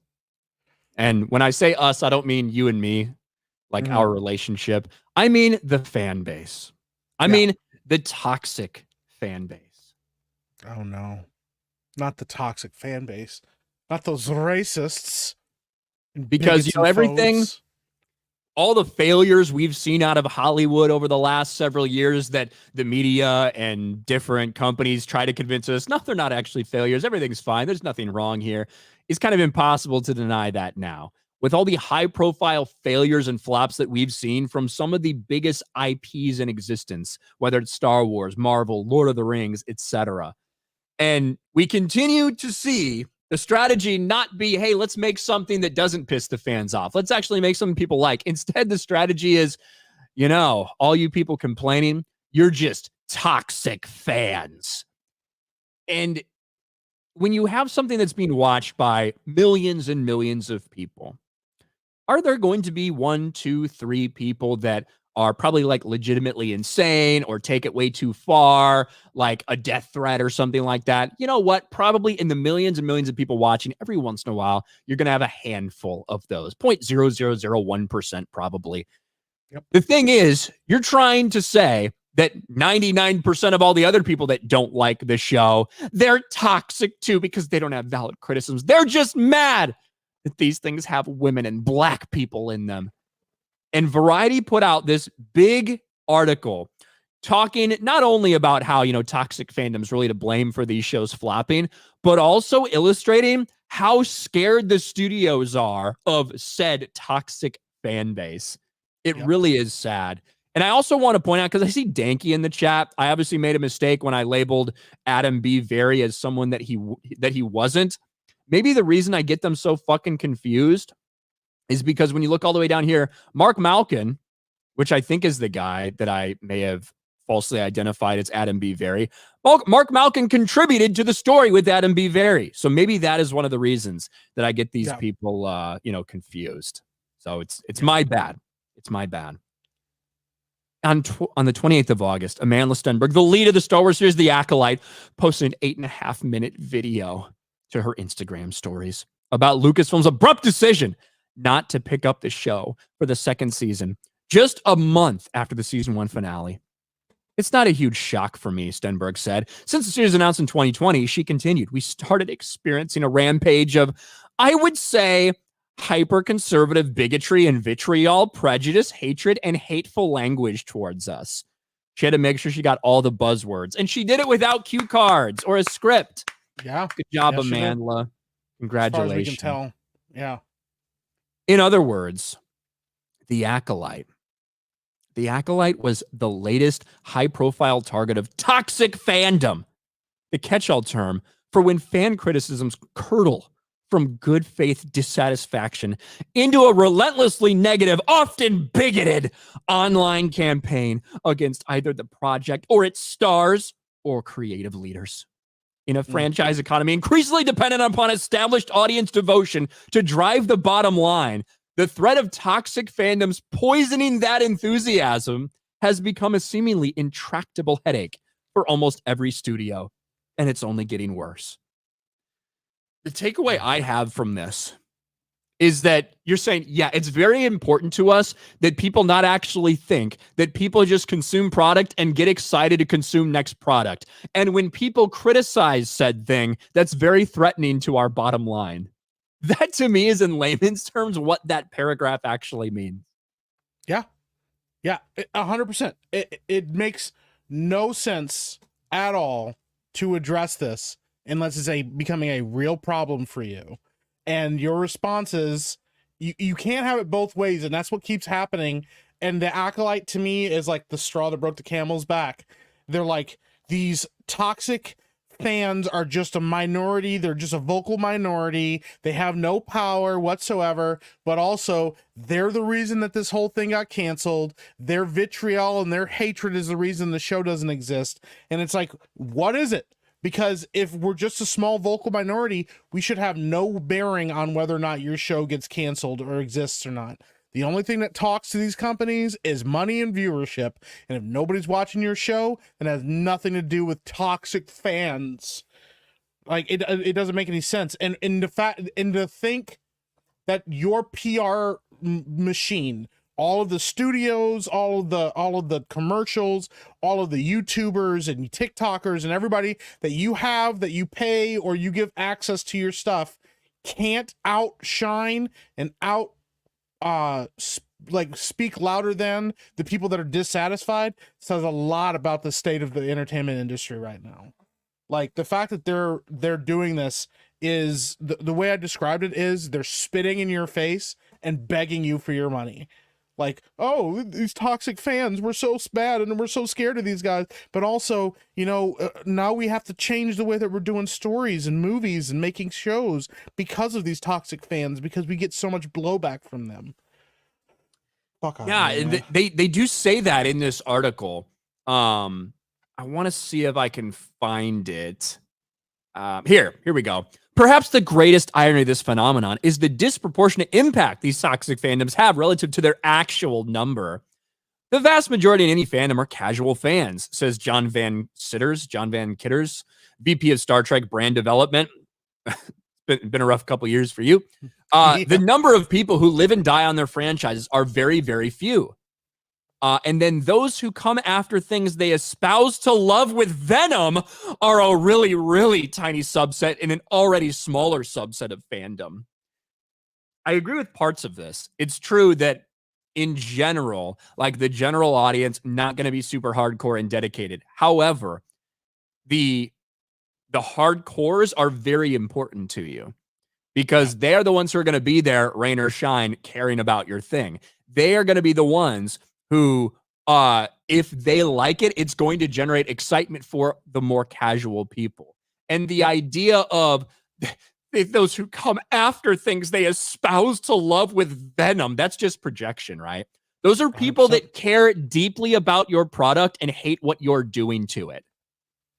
And when I say us, I don't mean you and me, like our relationship. I mean the fan base. I mean the toxic fan base. Oh, no. Not the toxic fan base. Not those racists. Because, you know, everything, all the failures we've seen out of Hollywood over the last several years that the media and different companies try to convince us, no, they're not actually failures. Everything's fine. There's nothing wrong here. It's kind of impossible to deny that now. With all the high-profile failures and flops that we've seen from some of the biggest IPs in existence, whether it's Star Wars, Marvel, Lord of the Rings, etc. And we continue to see the strategy not be, hey, let's make something that doesn't piss the fans off. Let's actually make something people like. Instead, the strategy is, you know, all you people complaining, you're just toxic fans. And when you have something that's being watched by millions and millions of people, are there going to be 1, 2, 3 people that are probably like legitimately insane or take it way too far, like a death threat or something like that? You know what? Probably in the millions and millions of people watching, every once in a while, you're going to have a handful of those. 0.0001% probably. Yep. The thing is, you're trying to say that 99% of all the other people that don't like the show, they're toxic too because they don't have valid criticisms. They're just mad that these things have women and black people in them. And Variety put out this big article talking not only about how, you know, toxic fandom's really to blame for these shows flopping, but also illustrating how scared the studios are of said toxic fan base. It really is sad. And I also want to point out, because I see Danky in the chat, I obviously made a mistake when I labeled Adam B. Very as someone that he wasn't. Maybe the reason I get them so fucking confused is because when you look all the way down here, Mark Malkin, which I think is the guy that I may have falsely identified as Adam B. Very, Mark Malkin contributed to the story with Adam B. Very. So maybe that is one of the reasons that I get these people, you know, confused. So it's my bad. It's my bad. On the 28th of August, Amanda Stenberg, the lead of the Star Wars series, The Acolyte, posted an 8.5-minute video to her Instagram stories about Lucasfilm's abrupt decision not to pick up the show for the second season, just a month after the season 1 finale. It's not a huge shock for me, Stenberg said. Since the series was announced in 2020, she continued, we started experiencing a rampage of, I would say, hyper-conservative bigotry and vitriol, prejudice, hatred, and hateful language towards us. She had to make sure she got all the buzzwords, and she did it without cue cards or a script. Yeah. Good job, Amanda. Congratulations. As far as we can tell. Yeah. In other words, The Acolyte. The Acolyte was the latest high-profile target of toxic fandom, the catch-all term for when fan criticisms curdle from good faith dissatisfaction into a relentlessly negative, often bigoted online campaign against either the project or its stars or creative leaders. In a franchise economy increasingly dependent upon established audience devotion to drive the bottom line, the threat of toxic fandoms poisoning that enthusiasm has become a seemingly intractable headache for almost every studio, and it's only getting worse. The takeaway I have from this is that you're saying, yeah, it's very important to us that people not actually think, that people just consume product and get excited to consume next product. And when people criticize said thing, that's very threatening to our bottom line. That to me is in layman's terms what that paragraph actually means. Yeah. Yeah. 100%. It makes no sense at all to address this unless it's becoming a real problem for you. And your response is you can't have it both ways, and that's what keeps happening. And the Acolyte to me is like the straw that broke the camel's back. They're like, these toxic fans are just a minority. They're just a vocal minority. They have no power whatsoever, but also they're the reason that this whole thing got canceled. Their vitriol and their hatred is the reason the show doesn't exist. And it's like, what is it? Because if we're just a small vocal minority, we should have no bearing on whether or not your show gets canceled or exists or not. The only thing that talks to these companies is money and viewership. And if nobody's watching your show, then it has nothing to do with toxic fans. Like, it doesn't make any sense. And to think that your PR machine, all of the studios, all of the commercials, all of the YouTubers and TikTokers and everybody that you have, that you pay or you give access to your stuff, can't outshine and speak louder than the people that are dissatisfied, says a lot about the state of the entertainment industry right now. Like, the fact that they're doing this is the way I described it is they're spitting in your face and begging you for your money. Like, oh, these toxic fans, we're so bad and we're so scared of these guys. But also, now we have to change the way that we're doing stories and movies and making shows because of these toxic fans, because we get so much blowback from them. Fuck off. Yeah, they do say that in this article. I want to see if I can find it. Here we go. Perhaps the greatest irony of this phenomenon is the disproportionate impact these toxic fandoms have relative to their actual number. The vast majority in any fandom are casual fans, says John Van Kitters, VP of Star Trek brand development. been a rough couple years for you. The number of people who live and die on their franchises are very, very few. And then those who come after things they espouse to love with venom are a really, really tiny subset in an already smaller subset of fandom. I agree with parts of this. It's true that in general, like the general audience, not going to be super hardcore and dedicated. However, the hardcores are very important to you because they are the ones who are going to be there, rain or shine, caring about your thing. They are going to be the ones who, if they like it, it's going to generate excitement for the more casual people. And the idea of those who come after things they espouse to love with venom, that's just projection, right? Those are people that care deeply about your product and hate what you're doing to it.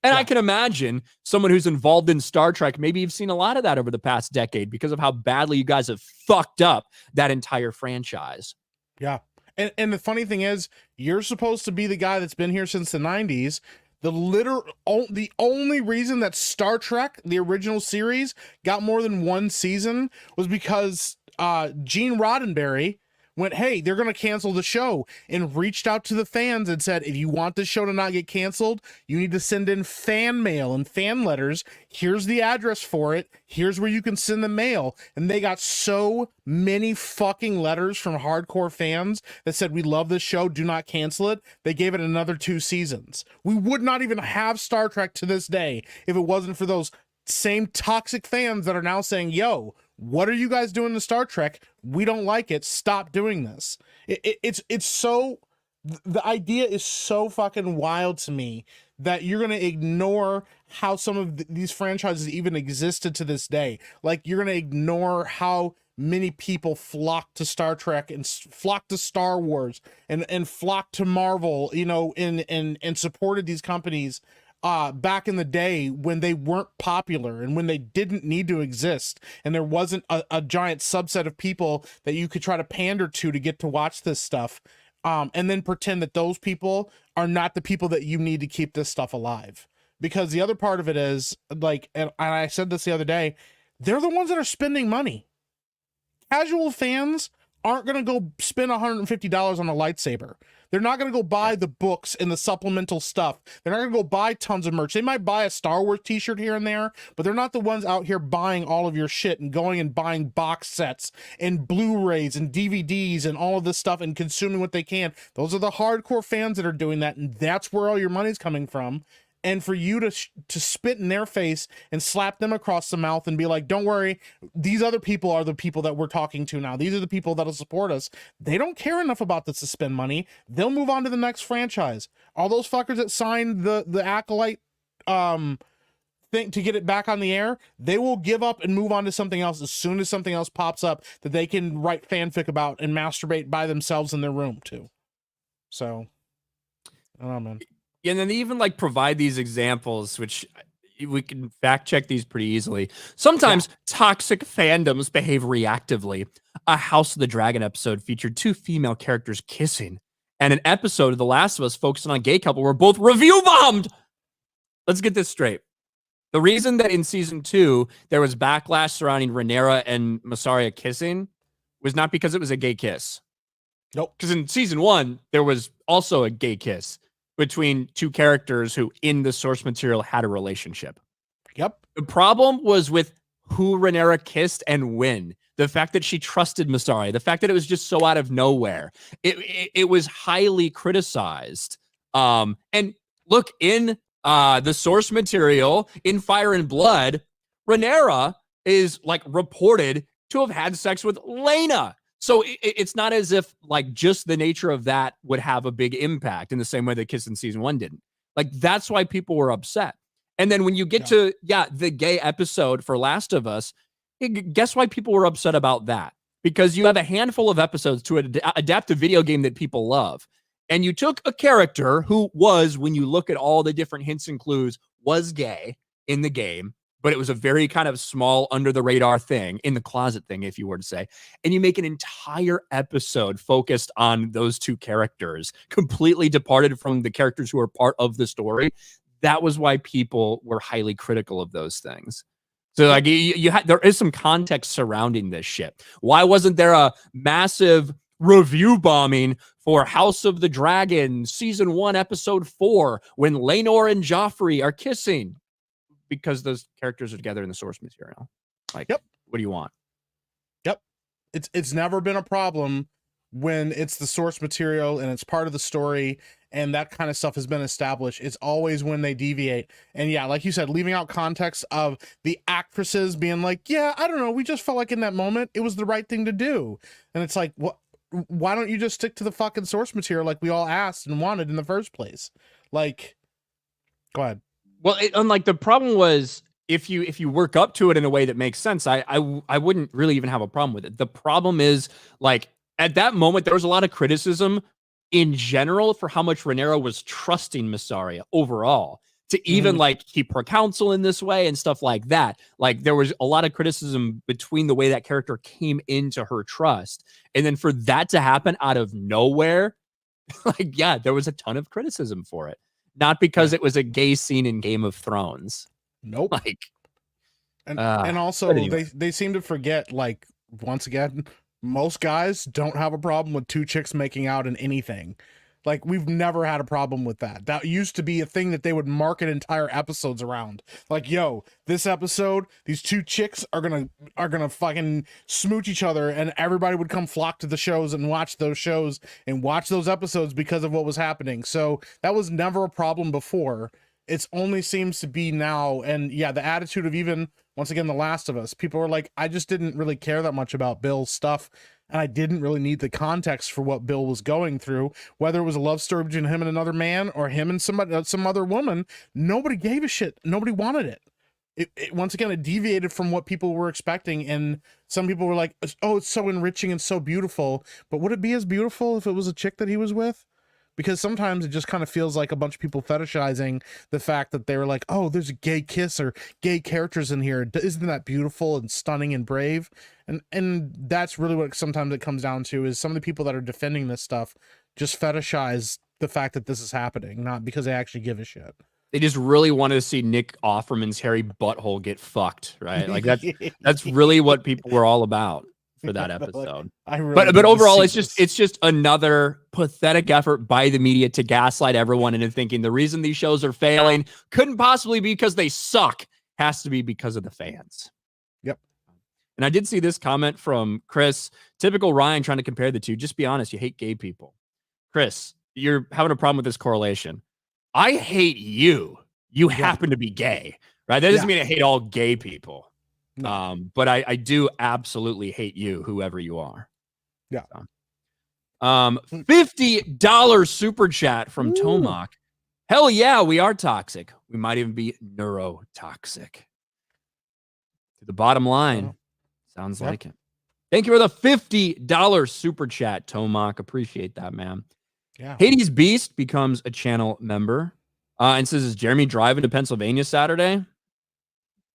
And I can imagine someone who's involved in Star Trek, maybe you've seen a lot of that over the past decade because of how badly you guys have fucked up that entire franchise. Yeah. And the funny thing is, you're supposed to be the guy that's been here since the 90s. The only reason that Star Trek, the original series, got more than one season was because Gene Roddenberry went, hey, they're going to cancel the show, and reached out to the fans and said, if you want this show to not get canceled, you need to send in fan mail and fan letters. Here's the address for it. Here's where you can send the mail. And they got so many fucking letters from hardcore fans that said, we love this show, do not cancel it. They gave it another 2 seasons. We would not even have Star Trek to this day if it wasn't for those same toxic fans that are now saying, yo, what are you guys doing to Star Trek? We don't like it. Stop doing this. It's so, the idea is so fucking wild to me that you're going to ignore how some of these franchises even existed to this day. Like, you're going to ignore how many people flocked to Star Trek and flocked to Star Wars and flocked to Marvel, and supported these companies back in the day when they weren't popular and when they didn't need to exist, and there wasn't a giant subset of people that you could try to pander to get to watch this stuff, and then pretend that those people are not the people that you need to keep this stuff alive. Because the other part of it is, like, and I said this the other day, they're the ones that are spending money. Casual fans aren't going to go spend $150 on a lightsaber. They're not going to go buy the books and the supplemental stuff. They're not going to go buy tons of merch. They might buy a Star Wars t-shirt here and there, but they're not the ones out here buying all of your shit and going and buying box sets and Blu-rays and DVDs and all of this stuff and consuming what they can. Those are the hardcore fans that are doing that, and that's where all your money's coming from. And for you to spit in their face and slap them across the mouth and be like, don't worry, these other people are the people that we're talking to now. These are the people that'll support us. They don't care enough about this to spend money. They'll move on to the next franchise. All those fuckers that signed the Acolyte thing to get it back on the air, they will give up and move on to something else as soon as something else pops up that they can write fanfic about and masturbate by themselves in their room too. So, I don't know, man. And then they even like provide these examples, which we can fact check these pretty easily. Sometimes toxic fandoms behave reactively. A House of the Dragon episode featured 2 female characters kissing, and an episode of The Last of Us focusing on a gay couple were both review bombed. Let's get this straight. The reason that in season 2 there was backlash surrounding Rhaenyra and Mysaria kissing was not because it was a gay kiss. Nope. Because in season 1 there was also a gay kiss between 2 characters who in the source material had a relationship. Yep. The problem was with who Rhaenyra kissed and when. The fact that she trusted Mysaria, the fact that it was just so out of nowhere. It was highly criticized. And look, in the source material, in Fire and Blood, Rhaenyra is like reported to have had sex with Laena. So it's not as if like just the nature of that would have a big impact in the same way that Kiss in season 1 didn't. Like that's why people were upset. And then when you get to the gay episode for Last of Us, guess why people were upset about that? Because you have a handful of episodes to adapt a video game that people love. And you took a character who was, when you look at all the different hints and clues, was gay in the game, but it was a very kind of small under the radar thing, in the closet thing, if you were to say. And you make an entire episode focused on those 2 characters, completely departed from the characters who are part of the story. That was why people were highly critical of those things. So like there is some context surrounding this shit. Why wasn't there a massive review bombing for House of the Dragon season 1 episode 4 when Laenor and Joffrey are kissing? Because those characters are together in the source material. Like, what do you want? Yep. It's never been a problem when it's the source material and it's part of the story and that kind of stuff has been established. It's always when they deviate. And yeah, like you said, leaving out context of the actresses being like, yeah, I don't know, we just felt like in that moment it was the right thing to do. And it's like, what? Why don't you just stick to the fucking source material like we all asked and wanted in the first place? Like, go ahead. Well, unlike the problem was if you work up to it in a way that makes sense, I wouldn't really even have a problem with it. The problem is like at that moment there was a lot of criticism in general for how much Rhaenyra was trusting Mysaria overall to even like keep her counsel in this way and stuff like that. Like there was a lot of criticism between the way that character came into her trust, and then for that to happen out of nowhere, like there was a ton of criticism for it. Not because it was a gay scene in Game of Thrones. Nope. Like, and also anyway. they seem to forget, like, once again, most guys don't have a problem with 2 chicks making out in anything. Like, we've never had a problem with that. That used to be a thing that they would market entire episodes around. Like, yo, this episode, these 2 chicks are gonna fucking smooch each other, and everybody would come flock to the shows and watch those shows and watch those episodes because of what was happening. So that was never a problem before. It only seems to be now. And yeah, the attitude of even, once again, The Last of Us, people are like, I just didn't really care that much about Bill's stuff. And I didn't really need the context for what Bill was going through, whether it was a love story between him and another man or him and some other woman. Nobody gave a shit. Nobody wanted it. Once again, it deviated from what people were expecting. And some people were like, oh, it's so enriching and so beautiful. But would it be as beautiful if it was a chick that he was with? Because sometimes it just kind of feels like a bunch of people fetishizing the fact that they were like, oh, there's a gay kiss or gay characters in here. Isn't that beautiful and stunning and brave? And that's really what sometimes it comes down to, is some of the people that are defending this stuff just fetishize the fact that this is happening, not because they actually give a shit. They just really wanted to see Nick Offerman's hairy butthole get fucked, right? Like that's really what people were all about. for that But, like, episode. I really But need to overall, see it's this. just another pathetic effort by the media to gaslight everyone into thinking the reason these shows are failing couldn't possibly be because they suck. Has to be because of the fans. Yep. And I did see this comment from Chris. Typical Ryan trying to compare the two. Just be honest. You hate gay people. Chris, you're having a problem with this correlation. I hate you. You happen to be gay, right? That doesn't mean I hate all gay people. No. But I do absolutely hate you, whoever you are. Yeah. $50 super chat from Tomac. Hell yeah, we are toxic. We might even be neurotoxic. To the bottom line, sounds like it. Thank you for the $50 super chat, Tomac. Appreciate that, man. Yeah. Hades Beast becomes a channel member and says, is Jeremy driving to Pennsylvania Saturday?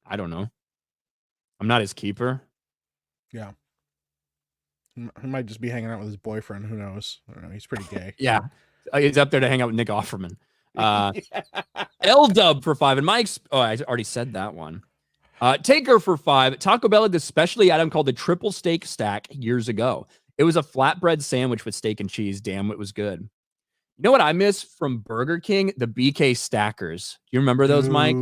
I don't know. I'm not his keeper. Yeah. He might just be hanging out with his boyfriend. Who knows? I don't know. He's pretty gay. Yeah. He's up there to hang out with Nick Offerman. L-Dub for 5. And Mike's, I already said that one. Taker for 5. Taco Bell had this specialty item called the triple steak stack years ago. It was a flatbread sandwich with steak and cheese. Damn, it was good. You know what I miss from Burger King? The BK Stackers. Do you remember those, Mike?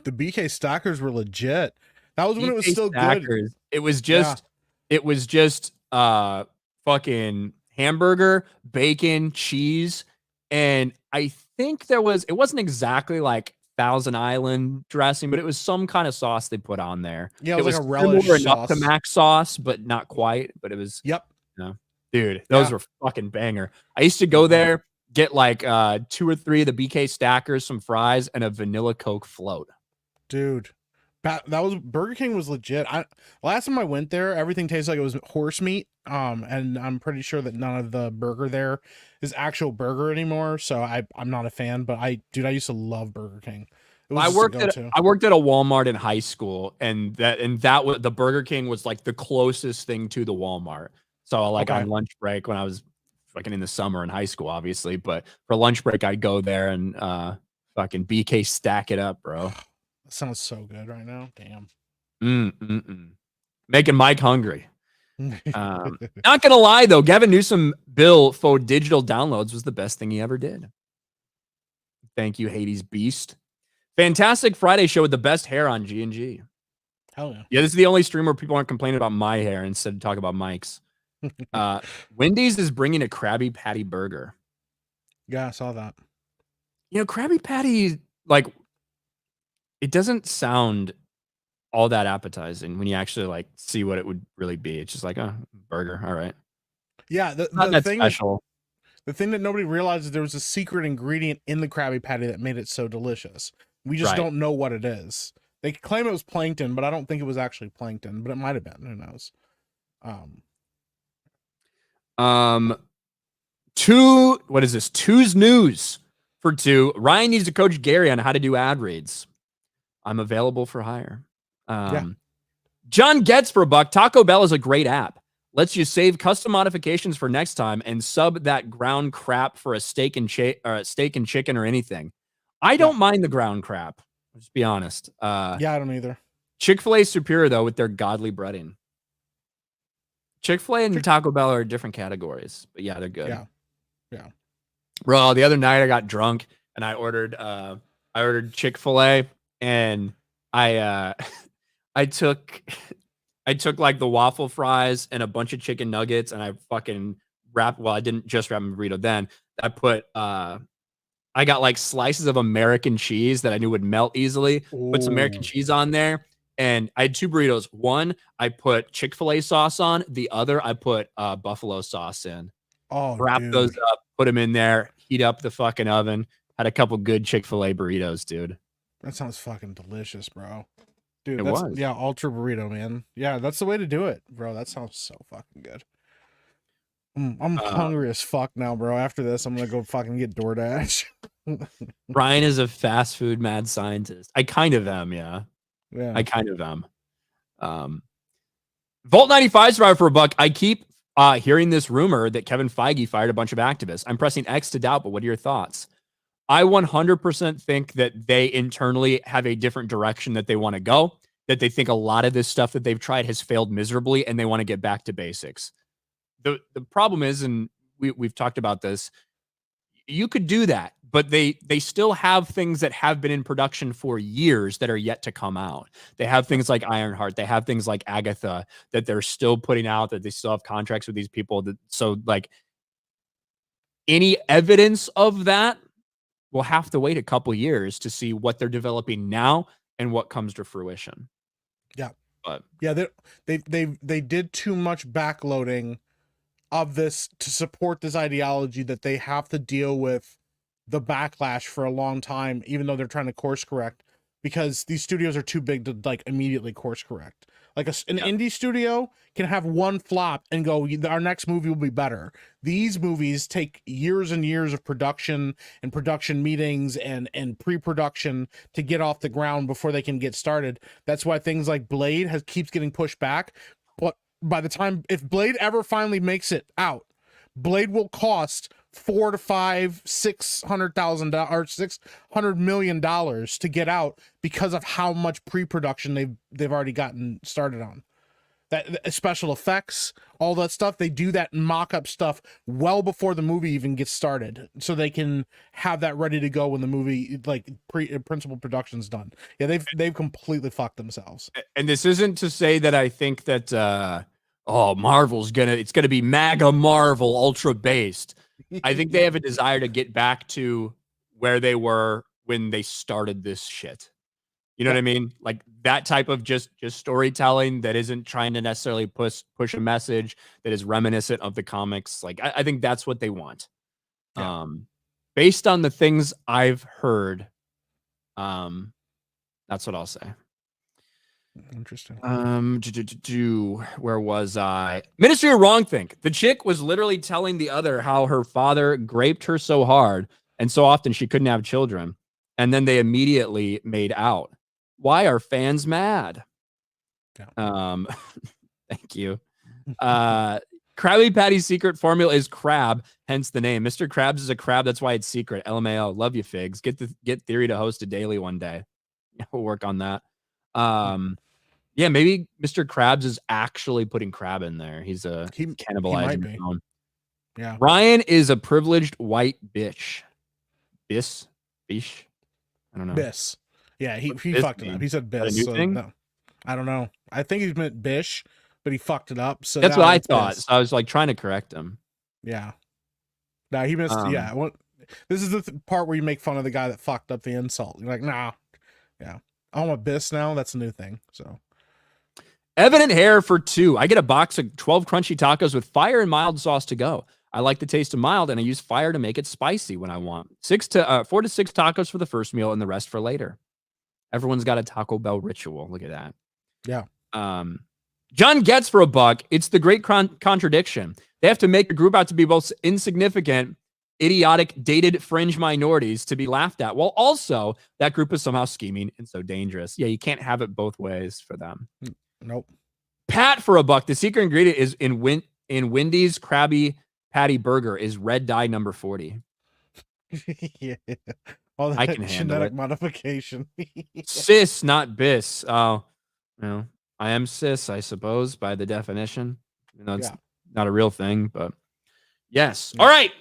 The BK Stackers were legit. That was when it was still Stackers. good. It was just fucking hamburger, bacon, cheese, and I think it wasn't exactly like Thousand Island dressing, but it was some kind of sauce they put on there. Yeah, it was like a relish enough sauce. to mac sauce, but not quite. But it was dude, those were fucking banger. I used to go there, get like 2 or 3 of the BK Stackers, some fries, and a vanilla Coke float. Dude, that was Burger King was legit. Last time I went there, everything tasted like it was horse meat. And I'm pretty sure that none of the burger there is actual burger anymore. So I'm not a fan. But I used to love Burger King. I worked at a Walmart in high school, and that was the Burger King was like the closest thing to the Walmart. So on lunch break when I was fucking in the summer in high school, obviously, but for lunch break I'd go there and fucking BK stack it up, bro. That sounds so good right now. Damn. Making Mike hungry. Not gonna lie though, Gavin Newsom bill for digital downloads was the best thing he ever did. Thank you, Hades Beast. Fantastic Friday show with the best hair on G&G. Hell yeah. Yeah, this is the only stream where people aren't complaining about my hair instead of talking about Mike's. Wendy's is bringing a Krabby Patty burger. Yeah, I saw that. You know, Krabby Patty, like, it doesn't sound all that appetizing when you actually like see what it would really be. It's just like a burger. All right. Yeah, the thing special. The thing that nobody realizes, there was a secret ingredient in the Krabby Patty that made it so delicious. We just don't know what it is. They claim it was plankton, but I don't think it was actually plankton, but it might have been. Who knows? What is this? Two's news for 2. Ryan needs to coach Gary on how to do ad reads. I'm available for hire. John Getz for $1. Taco Bell is a great app. Lets you save custom modifications for next time and sub that ground crap for a steak and chicken or anything. I don't mind the ground crap. I'll just be honest. I don't either. Chick-fil-A is superior though with their godly breading. Chick-fil-A and Taco Bell are different categories, but yeah, they're good. Yeah. Bro, the other night I got drunk and I ordered Chick-fil-A and I took like the waffle fries and a bunch of chicken nuggets and I fucking I didn't just wrap my burrito then. I put I got like slices of American cheese that I knew would melt easily. Put some American cheese on there. And I had 2 burritos. One, I put Chick-fil-A sauce on. The other, I put buffalo sauce in. Wrap those up, put them in there, heat up the fucking oven. Had a couple good Chick-fil-A burritos, dude. That sounds fucking delicious, bro. Dude, was. Yeah, ultra burrito, man. Yeah, that's the way to do it, bro. That sounds so fucking good. I'm hungry as fuck now, bro. After this, I'm gonna go fucking get DoorDash. Ryan is a fast food mad scientist. I kind of am, yeah. I kind of am. Vault 95 survivor for $1. I keep hearing this rumor that Kevin Feige fired a bunch of activists. I'm pressing X to doubt, but what are your thoughts? I 100% think that they internally have a different direction that they want to go. that they think a lot of this stuff that they've tried has failed miserably and they want to get back to basics. The problem is, and we've talked about this, you could do that, but they still have things that have been in production for years that are yet to come out. They have things like Ironheart, they have things like Agatha that they're still putting out, that they still have contracts with these people. So like any evidence of that, we'll have to wait a couple years to see what they're developing now and what comes to fruition. Yeah, but yeah, they did too much backloading of this to support this ideology that they have to deal with the backlash for a long time, even though they're trying to course correct, because these studios are too big to like immediately course correct. Like an indie studio can have one flop and go, our next movie will be better. These movies take years and years of production and production meetings and pre-production to get off the ground before they can get started. That's why things like Blade keeps getting pushed back. But by the time, if Blade ever finally makes it out, Blade will cost $400 to $600,000 or $600 million to get out because of how much pre-production they've already gotten started on. That special effects, all that stuff, they do that mock-up stuff well before the movie even gets started, so they can have that ready to go when the movie, like principal production's done. Yeah, they've completely fucked themselves. And this isn't to say that I think that Marvel's it's gonna be MAGA Marvel ultra based. I think they have a desire to get back to where they were when they started this shit. You know what I mean? Like that type of just storytelling that isn't trying to necessarily push a message, that is reminiscent of the comics. Like I think that's what they want. Yeah. Based on the things I've heard, that's what I'll say. Interesting. Where was I? Ministry of Wrongthink. The chick was literally telling the other how her father graped her so hard and so often she couldn't have children, and then they immediately made out. Why are fans mad? Yeah. Thank you. Krabby Patty's secret formula is crab, hence the name. Mr. Krabs is a crab, that's why it's secret. LMAO. Love you, Figs. Get Theory to host a daily one day. We'll work on that. Yeah, maybe Mr. Krabs is actually putting crab in there. He's cannibalizing his own. Yeah. Ryan is a privileged white bitch. Bish? I don't know. Biss. Yeah, he fucked it up. He said Biss. So no, I don't know. I think he meant Bish, but he fucked it up. So that's what I thought. So I was like trying to correct him. Yeah. No, he missed. Yeah. Well, this is the part where you make fun of the guy that fucked up the insult. You're like, nah. Yeah. I'm a Biss now. That's a new thing. So. Evident Hair for 2. I get a box of 12 crunchy tacos with fire and mild sauce to go. I like the taste of mild, and I use fire to make it spicy when I want. 4 to 6 tacos for the first meal and the rest for later. Everyone's got a Taco Bell ritual. Look at that. Yeah. John gets for $1. It's the great contradiction. They have to make a group out to be both insignificant, idiotic, dated fringe minorities to be laughed at, while also that group is somehow scheming and so dangerous. Yeah, you can't have it both ways for them. Nope. Pat for $1. The secret ingredient is in Wendy's Krabby Patty Burger is red dye number 40. Yeah. All that I can handle genetic it. Modification. Cis, not bis. Oh, no. I am cis, I suppose, by the definition. You know, it's not a real thing, but yes. Yeah. All right,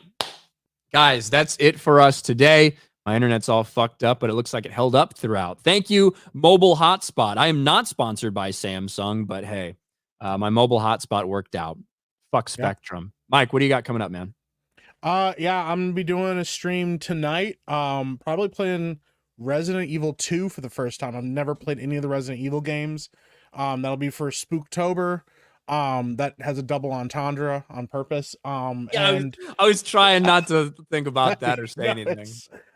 guys, that's it for us today. My internet's all fucked up, but it looks like it held up throughout. Thank you, Mobile Hotspot. I am not sponsored by Samsung, but hey, my mobile hotspot worked out. Fuck Spectrum. Mike, what do you got coming up, man? Yeah, I'm gonna be doing a stream tonight. Probably playing Resident Evil 2 for the first time. I've never played any of the Resident Evil games. That'll be for Spooktober. That has a double entendre on purpose. I was trying not to think about that or say anything.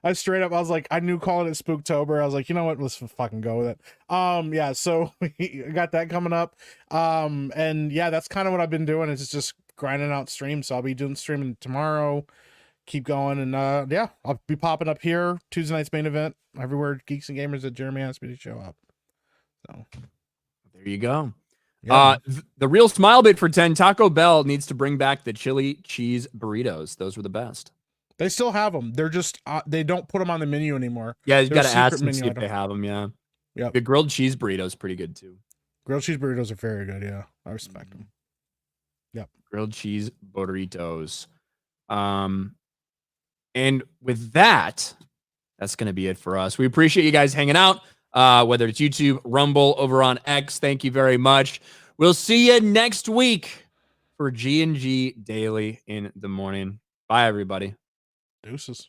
I was like, I knew calling it Spooktober. I was like, you know what? Let's fucking go with it. Yeah, so I got that coming up. And yeah, that's kind of what I've been doing, is just grinding out streams. So I'll be doing streaming tomorrow. Keep going, and yeah, I'll be popping up here Tuesday night's main event everywhere. Geeks and Gamers that Jeremy asked me to show up. So there you go. Yeah. The real smile bit for 10. Taco Bell needs to bring back the chili cheese burritos. Those were the best. They still have them. They're just they don't put them on the menu anymore. Yeah, you got to ask them, see if they have them. Yeah. Yep. The grilled cheese burrito is pretty good too. Grilled cheese burritos are very good. Yeah, I respect them. Yep. Grilled cheese burritos. And with that, that's going to be it for us. We appreciate you guys hanging out, whether it's YouTube, Rumble, over on X. Thank you very much. We'll see you next week for G&G Daily in the morning. Bye, everybody. Deuces.